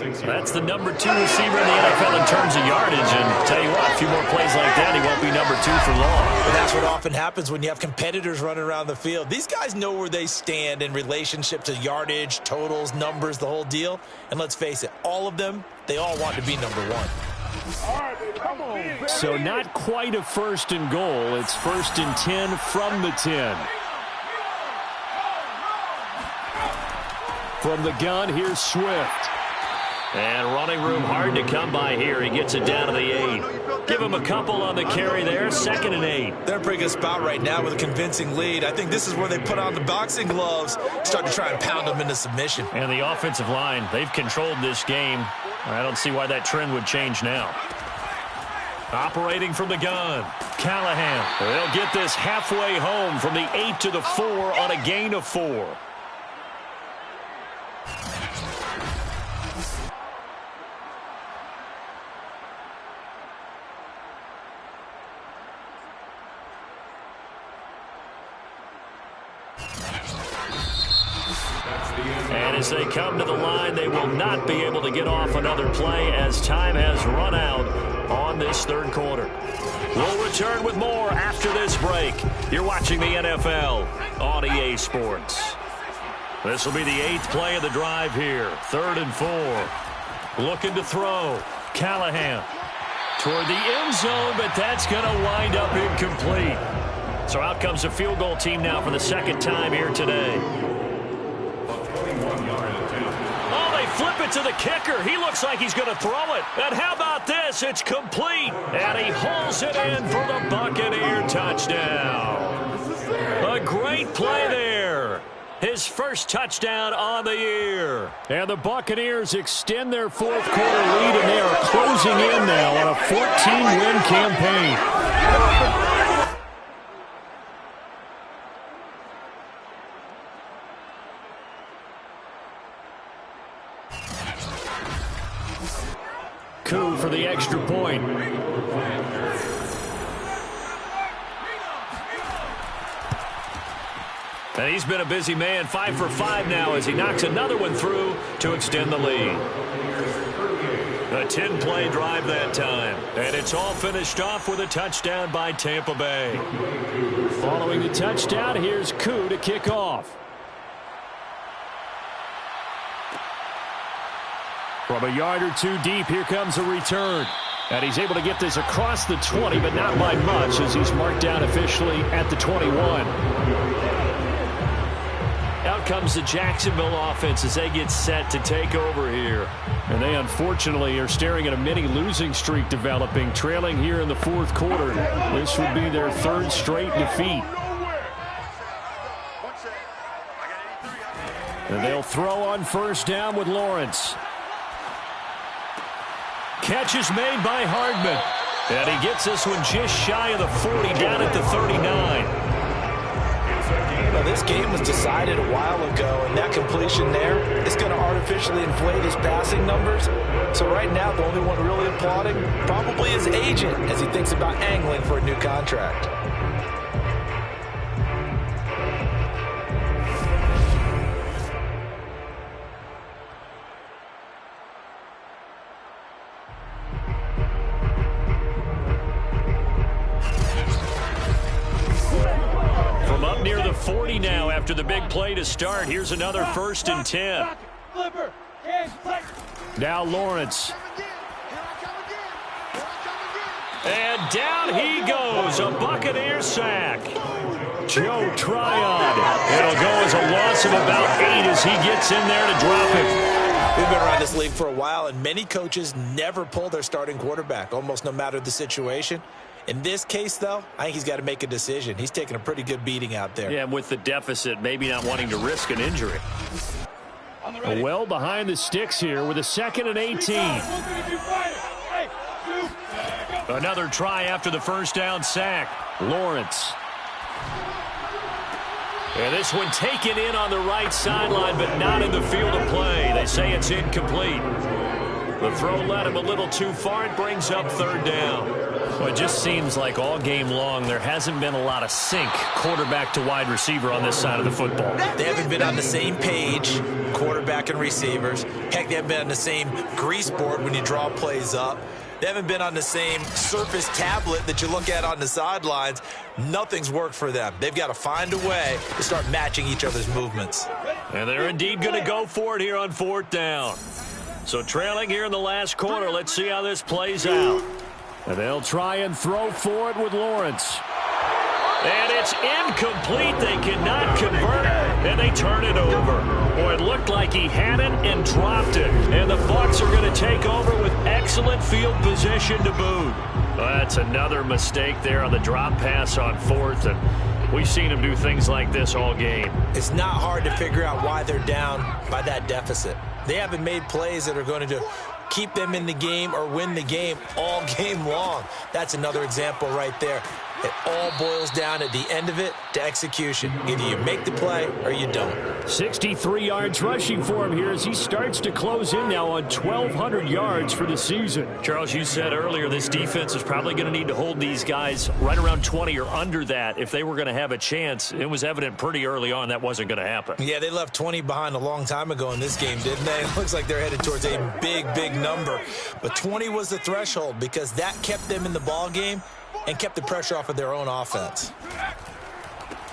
That's the number 2 receiver in the NFL in terms of yardage. And tell you what, a few more plays like that, he won't be number 2 for long. But that's what often happens when you have competitors running around the field. These guys know where they stand in relationship to yardage, totals, numbers, the whole deal. And let's face it, all of them, they all want to be number 1. So not quite a 1st and goal. It's 1st and 10 from the 10. From the gun, here's Swift. And running room hard to come by here. He gets it down to the 8. Give him a couple on the carry there. 2nd and 8. They're in a pretty good spot right now with a convincing lead. I think this is where they put on the boxing gloves, start to try and pound them into submission. And the offensive line, they've controlled this game. I don't see why that trend would change now. Operating from the gun, Callahan. They'll get this halfway home from the 8 to the 4 on a gain of 4. And as they come to the line, they will not be able to get off another play as time has run out on this 3rd quarter. We'll return with more after this break. You're watching the NFL on EA Sports. This will be the 8th play of the drive here. 3rd and 4. Looking to throw. Callahan toward the end zone, but that's going to wind up incomplete. So out comes a field goal team now for the 2nd time here today. Flip it to the kicker. He looks like he's going to throw it. And how about this? It's complete. And he hauls it in for the Buccaneer touchdown. A great play there. His first touchdown on the year. And the Buccaneers extend their 4th quarter lead, and they are closing in now on a 14-win campaign. Coup for the extra point. And he's been a busy man, 5 for 5 now as he knocks another one through to extend the lead. The A 10-play drive that time. And it's all finished off with a touchdown by Tampa Bay. Following the touchdown, here's Koo to kick off. From a yard or two deep, here comes a return. And he's able to get this across the 20, but not by much as he's marked down officially at the 21. Out comes the Jacksonville offense as they get set to take over here. And they unfortunately are staring at a mini losing streak developing, trailing here in the fourth quarter. This would be their third straight defeat. And they'll throw on first down with Lawrence. Catch is made by Hardman. And he gets this one just shy of the 40, down at the 39. Now, this game was decided a while ago, and that completion there is going to artificially inflate his passing numbers. So right now, the only one really applauding probably his agent as he thinks about angling for a new contract. Near the 40 now after the big play to start. Here's another 1st and 10. Now Lawrence. And down he goes. A Buccaneer sack. Joe Tryon. It'll go as a loss of about 8 as he gets in there to drop him. We've been around this league for a while, and many coaches never pull their starting quarterback, almost no matter the situation. In this case, though, I think he's got to make a decision. He's taking a pretty good beating out there. Yeah, and with the deficit, maybe not wanting to risk an injury. Well behind the sticks here with a 2nd and 18. Another try after the first down sack. Lawrence. And this one taken in on the right sideline, but not in the field of play. They say it's incomplete. The throw led him a little too far. It brings up 3rd down. Well, it just seems like all game long there hasn't been a lot of sync quarterback to wide receiver on this side of the football. They haven't been on the same page, quarterback and receivers. Heck, they haven't been on the same grease board when you draw plays up. They haven't been on the same Surface tablet that you look at on the sidelines. Nothing's worked for them. They've got to find a way to start matching each other's movements. And they're indeed going to go for it here on 4th down. So trailing here in the last quarter, let's see how this plays out. And they'll try and throw for it with Lawrence. And it's incomplete. They cannot convert, and they turn it over. Boy, it looked like he had it and dropped it. And the Bucs are going to take over with excellent field position to boot. Well, that's another mistake there on the drop pass on 4th, and we've seen him do things like this all game. It's not hard to figure out why they're down by that deficit. They haven't made plays that are going to keep them in the game or win the game all game long. That's another example right there. It all boils down at the end of it to execution. Either you make the play or you don't. 63 yards rushing for him here as he starts to close in now on 1,200 yards for the season. Charles, you said earlier this defense is probably going to need to hold these guys right around 20 or under that if they were going to have a chance. It was evident pretty early on that wasn't going to happen. Yeah, they left 20 behind a long time ago in this game, didn't they? It looks like they're headed towards a big, big number. But 20 was the threshold because that kept them in the ball game and kept the pressure off of their own offense.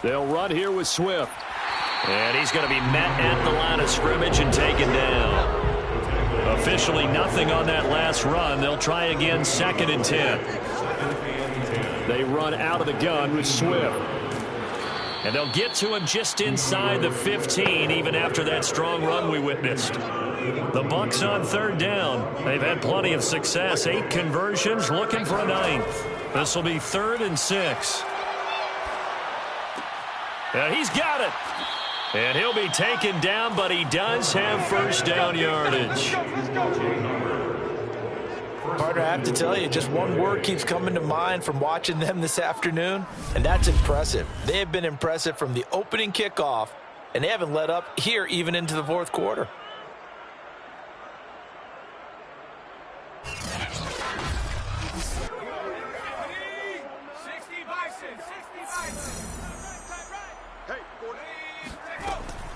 They'll run here with Swift. And he's going to be met at the line of scrimmage and taken down. Officially nothing on that last run. They'll try again, 2nd and 10. They run out of the gun with Swift. And they'll get to him just inside the 15, even after that strong run we witnessed. The Bucs on 3rd down. They've had plenty of success. 8 conversions, looking for a 9th. This will be 3rd and 6. And he's got it. And he'll be taken down, but he does have first down yardage. Carter, I have to tell you, just one word keeps coming to mind from watching them this afternoon, and that's impressive. They have been impressive from the opening kickoff, and they haven't let up here even into the fourth quarter.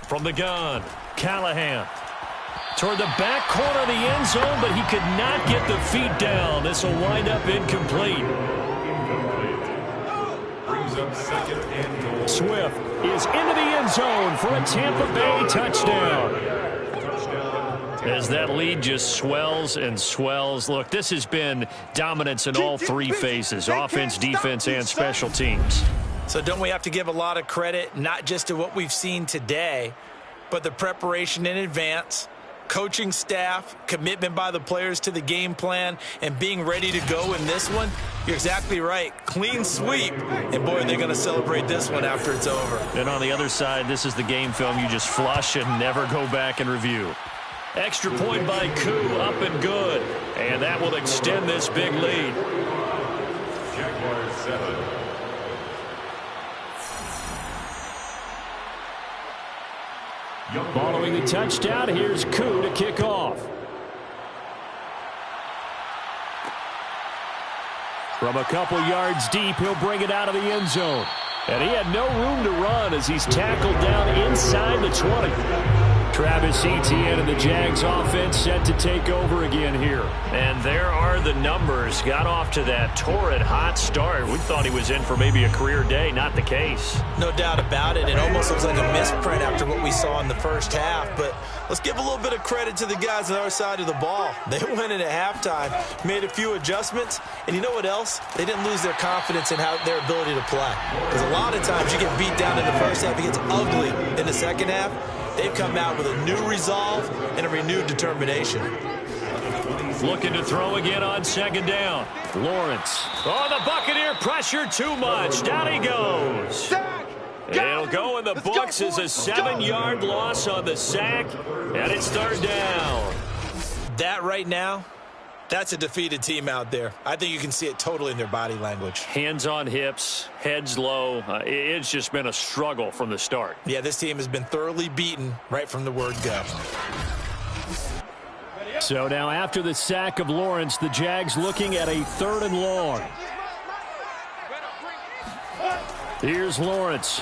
From the gun, Callahan. toward the back corner of the end zone, but he could not get the feet down. This will wind up incomplete. Brings up second and goal. Swift is into the end zone for a Tampa Bay touchdown. As that lead just swells and swells. Look, this has been dominance in all three phases, offense, defense, and special teams. So don't we have to give a lot of credit, not just to what we've seen today, but the preparation in advance, coaching staff, commitment by the players to the game plan, and being ready to go in this one? You're exactly right. Clean sweep. And, boy, they're going to celebrate this one after it's over. And on the other side, this is the game film you just flush and never go back and review. Extra point by Koo, up and good. And that will extend this big lead. Jaguars 7. Following the touchdown, here's Koo to kick off. From a couple yards deep, he'll bring it out of the end zone. And he had no room to run as he's tackled down inside the 20. Travis Etienne and the Jags offense set to take over again here. And there are the numbers. Got off to that torrid hot start. We thought he was in for maybe a career day. Not the case. No doubt about it. It almost looks like a misprint after what we saw in the first half. But let's give a little bit of credit to the guys on our side of the ball. They went in at halftime, made a few adjustments, and you know what else? They didn't lose their confidence in their ability to play. Because a lot of times you get beat down in the first half, it gets ugly in the second half. They've come out with a new resolve and a renewed determination. Looking to throw again on second down. Lawrence. Oh, the Buccaneer pressure too much. Down he goes. It'll go in the books as a 7-yard loss on the sack, and it's third down. That right now, that's a defeated team out there. I think you can see it totally in their body language. Hands on hips, heads low. It's just been a struggle from the start. Yeah, this team has been thoroughly beaten right from the word go. So now after the sack of Lawrence, the Jags looking at a 3rd and long. Here's Lawrence.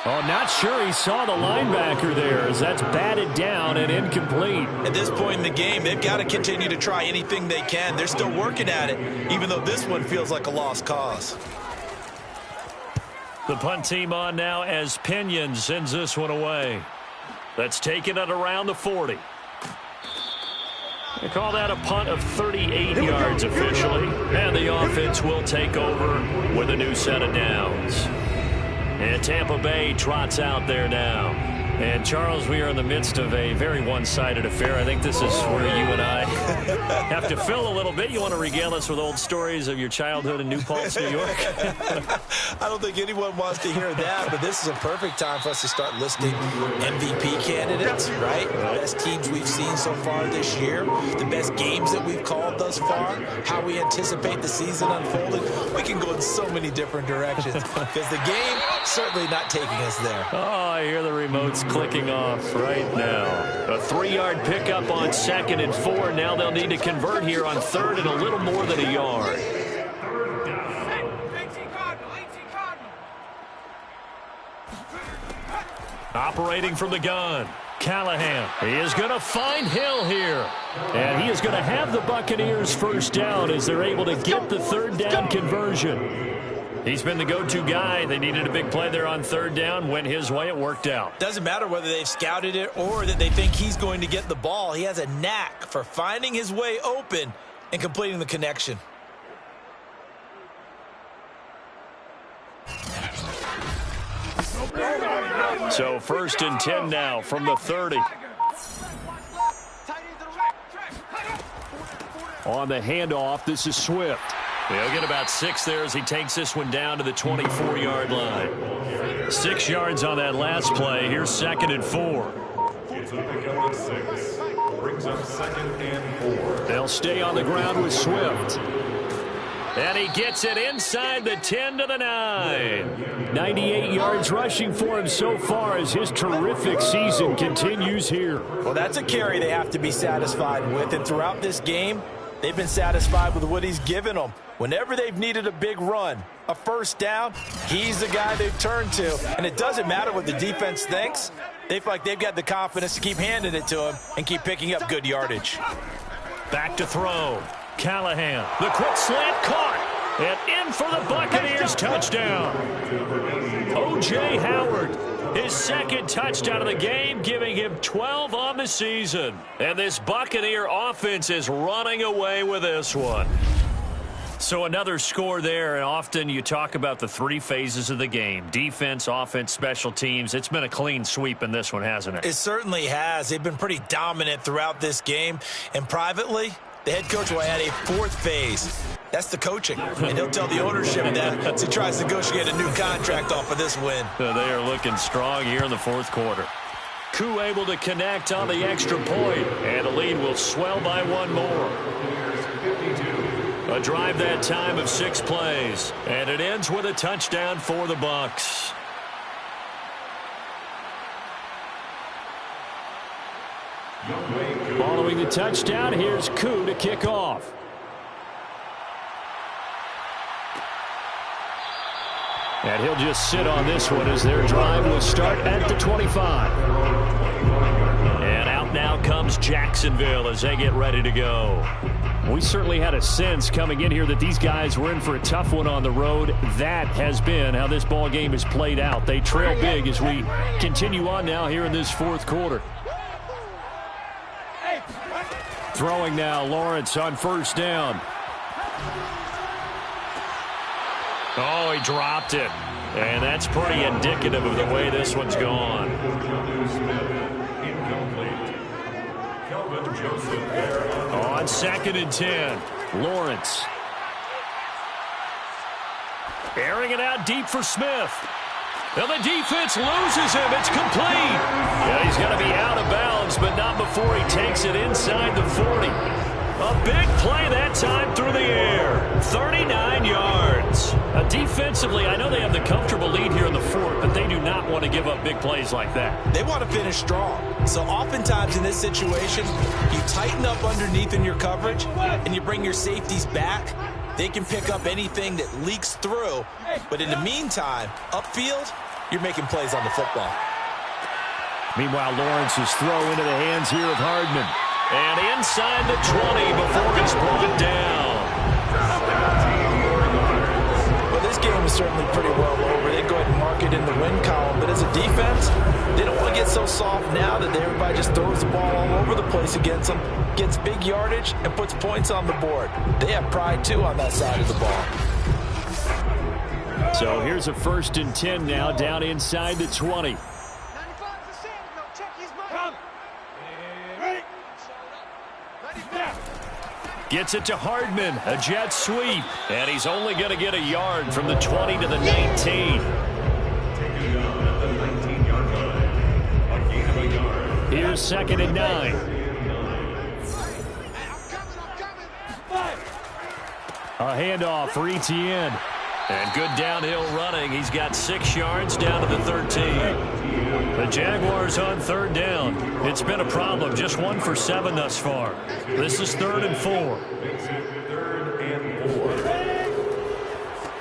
Oh, not sure he saw the linebacker there as that's batted down and incomplete. At this point in the game, they've got to continue to try anything they can. They're still working at it, even though this one feels like a lost cause. The punt team on now as Pinion sends this one away. That's taken at around the 40. They call that a punt of 38 yards officially. And the offense will take over with a new set of downs. And Tampa Bay trots out there now. And, Charles, we are in the midst of a very one-sided affair. I think this is where you and I have to fill a little bit. You want to regale us with old stories of your childhood in New Paltz, New York? I don't think anyone wants to hear that, but this is a perfect time for us to start listing MVP candidates, right? The best teams we've seen so far this year, the best games that we've called thus far, how we anticipate the season unfolding. We can go in so many different directions because the game certainly not taking us there. Oh, I hear the remotes clicking off right now. A 3-yard pickup on 2nd and 4. Now they'll need to convert here on 3rd and a little more than a yard. Operating from the gun, Callahan. He is going to find Hill here. And he is going to have the Buccaneers first down as they're able to get the 3rd down conversion. He's been the go-to guy. They needed a big play there on 3rd down. Went his way. It worked out. Doesn't matter whether they've scouted it or that they think he's going to get the ball. He has a knack for finding his way open and completing the connection. So 1st and 10 now from the 30. On the handoff, this is Swift. He'll get about 6 there as he takes this one down to the 24-yard line. 6 yards on that last play. Here's 2nd and 4. It's a pickup of 6. Brings up 2nd and 4. They'll stay on the ground with Swift. And he gets it inside the 10 to the 9. 98 yards rushing for him so far as his terrific season continues here. Well, that's a carry they have to be satisfied with. And throughout this game, they've been satisfied with what he's given them. Whenever they've needed a big run, a first down, he's the guy they've turned to. And it doesn't matter what the defense thinks. They feel like they've got the confidence to keep handing it to him and keep picking up good yardage. Back to throw. Callahan. The quick slant caught. And in for the Buccaneers touchdown. O.J. Howard. His second touchdown of the game, giving him 12 on the season. And this Buccaneer offense is running away with this one. So another score there, and often you talk about the three phases of the game. Defense, offense, special teams. It's been a clean sweep in this one, hasn't it? It certainly has. They've been pretty dominant throughout this game. And privately, the head coach will add a fourth phase. That's the coaching. And he'll tell the ownership that as he tries to negotiate a new contract off of this win. So they are looking strong here in the fourth quarter. Koo able to connect on the extra point, and the lead will swell by one more. A drive that time of 6 plays, and it ends with a touchdown for the Bucs. Following the touchdown, here's Koo to kick off. And he'll just sit on this one as their drive will start at the 25. And out now comes Jacksonville as they get ready to go. We certainly had a sense coming in here that these guys were in for a tough one on the road. That has been how this ball game has played out. They trail big as we continue on now here in this fourth quarter. Throwing now, Lawrence on first down. Oh, he dropped it. And that's pretty indicative of the way this one's gone. On 2nd and 10, Lawrence. Airing it out deep for Smith. And the defense loses him. It's complete. Yeah, he's going to be out of bounds, but not before he takes it inside the 40. A big play that time through the air. 39 yards. Defensively, I know they have the comfortable lead here in the fourth, but they do not want to give up big plays like that. They want to finish strong. So oftentimes in this situation, you tighten up underneath in your coverage, and you bring your safeties back. They can pick up anything that leaks through. But in the meantime, upfield, you're making plays on the football. Meanwhile, Lawrence's throw into the hands here of Hardman. And inside the 20 before he's brought down. Well, this game is certainly pretty well over. They go ahead and mark it in the win column. But as a defense, they don't want to get so soft now that everybody just throws the ball all over the place against them, gets big yardage, and puts points on the board. They have pride, too, on that side of the ball. So here's a 1st and 10 now down inside the 20. Gets it to Hardman, a jet sweep, and he's only going to get a yard from the 20 to the 19. Here's 2nd and 9. A handoff for Etienne. And good downhill running. He's got 6 yards down to the 13. The Jaguars on 3rd down. It's been a problem. Just 1 for 7 thus far. This is 3rd and 4.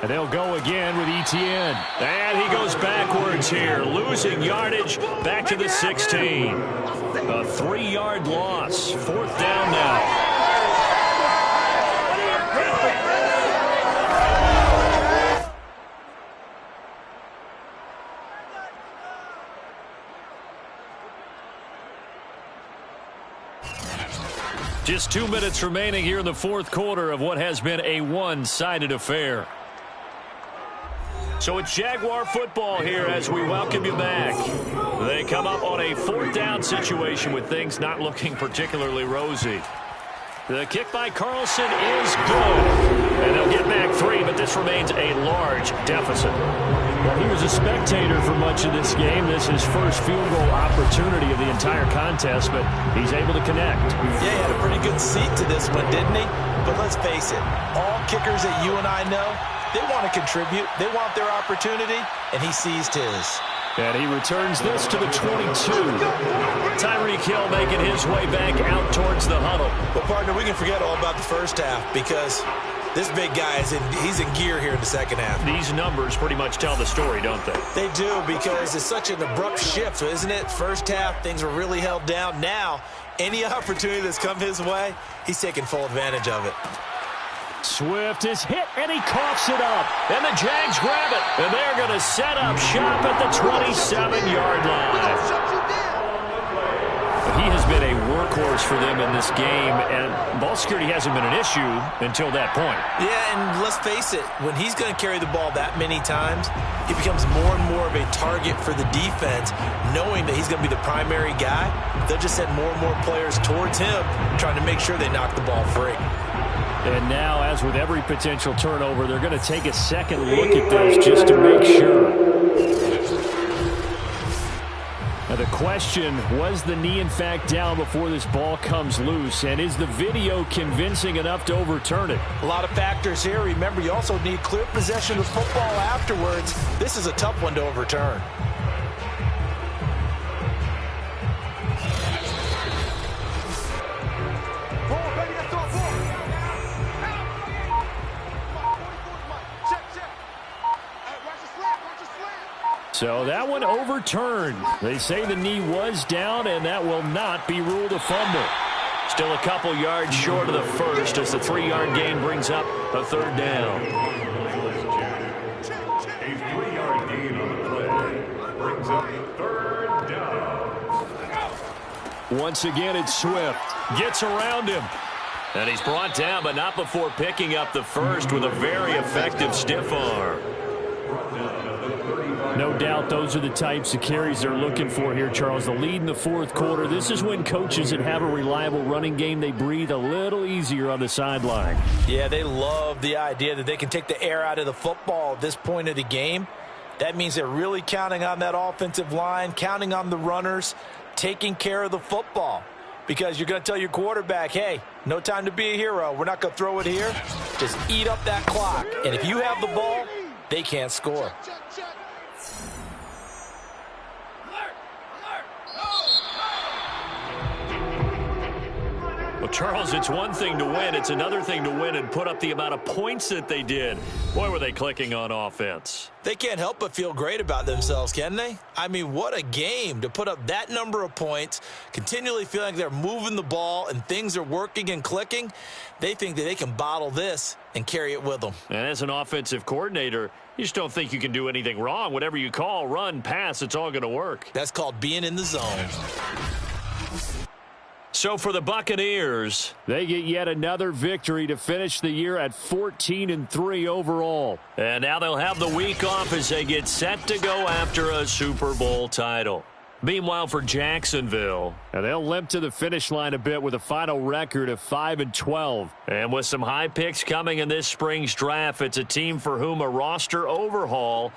And they'll go again with Etienne. And he goes backwards here, losing yardage back to the 16. A 3-yard loss. 4th down now. Just 2 minutes remaining here in the fourth quarter of what has been a one-sided affair. So it's Jaguar football here as we welcome you back. They come up on a 4th down situation with things not looking particularly rosy. The kick by Carlson is good. And they'll get back 3, but this remains a large deficit. Well, he was a spectator for much of this game. This is his first field goal opportunity of the entire contest, but he's able to connect. Yeah, he had a pretty good seat to this one, didn't he? But let's face it, all kickers that you and I know, they want to contribute. They want their opportunity, and he seized his. And he returns this to the 22. Tyreek Hill making his way back out towards the huddle. But, partner, we can forget all about the first half because This big guy he's in gear here in the second half. These numbers pretty much tell the story, don't they? They do, because it's such an abrupt shift, isn't it? First half, things were really held down. Now, any opportunity that's come his way, he's taking full advantage of it. Swift is hit, and he coughs it up. And the Jags grab it. And they're going to set up shop at the 27-yard line. He has been a workhorse for them in this game, and ball security hasn't been an issue until that point. Yeah, and let's face it, when he's going to carry the ball that many times, he becomes more and more of a target for the defense, knowing that he's going to be the primary guy. They'll just send more and more players towards him, trying to make sure they knock the ball free. And now, as with every potential turnover, they're going to take a second look at this just to make sure. Now the question, was the knee in fact down before this ball comes loose? And is the video convincing enough to overturn it? A lot of factors here. Remember, you also need clear possession of football afterwards. This is a tough one to overturn. So that one overturned. They say the knee was down, and that will not be ruled a fumble. Still a couple yards short of the first as the 3-yard gain brings up a third down. A 3-yard gain on the play brings up third down. Once again, it's Swift. Gets around him. And he's brought down, but not before picking up the first with a very effective stiff arm. No doubt those are the types of carries they're looking for here, Charles. The lead in the fourth quarter. This is when coaches that have a reliable running game, they breathe a little easier on the sideline. Yeah, they love the idea that they can take the air out of the football at this point of the game. That means they're really counting on that offensive line, counting on the runners, taking care of the football. Because you're going to tell your quarterback, hey, no time to be a hero. We're not going to throw it here. Just eat up that clock. And if you have the ball, they can't score. Well, Charles, it's one thing to win. It's another thing to win and put up the amount of points that they did. Boy, were they clicking on offense. They can't help but feel great about themselves, can they? I mean, what a game to put up that number of points, continually feeling like they're moving the ball and things are working and clicking. They think that they can bottle this and carry it with them. And as an offensive coordinator, you just don't think you can do anything wrong. Whatever you call, run, pass, it's all going to work. That's called being in the zone. So for the Buccaneers, they get yet another victory to finish the year at 14-3 overall. And now they'll have the week off as they get set to go after a Super Bowl title. Meanwhile, for Jacksonville, and they'll limp to the finish line a bit with a final record of 5-12. And with some high picks coming in this spring's draft, it's a team for whom a roster overhaul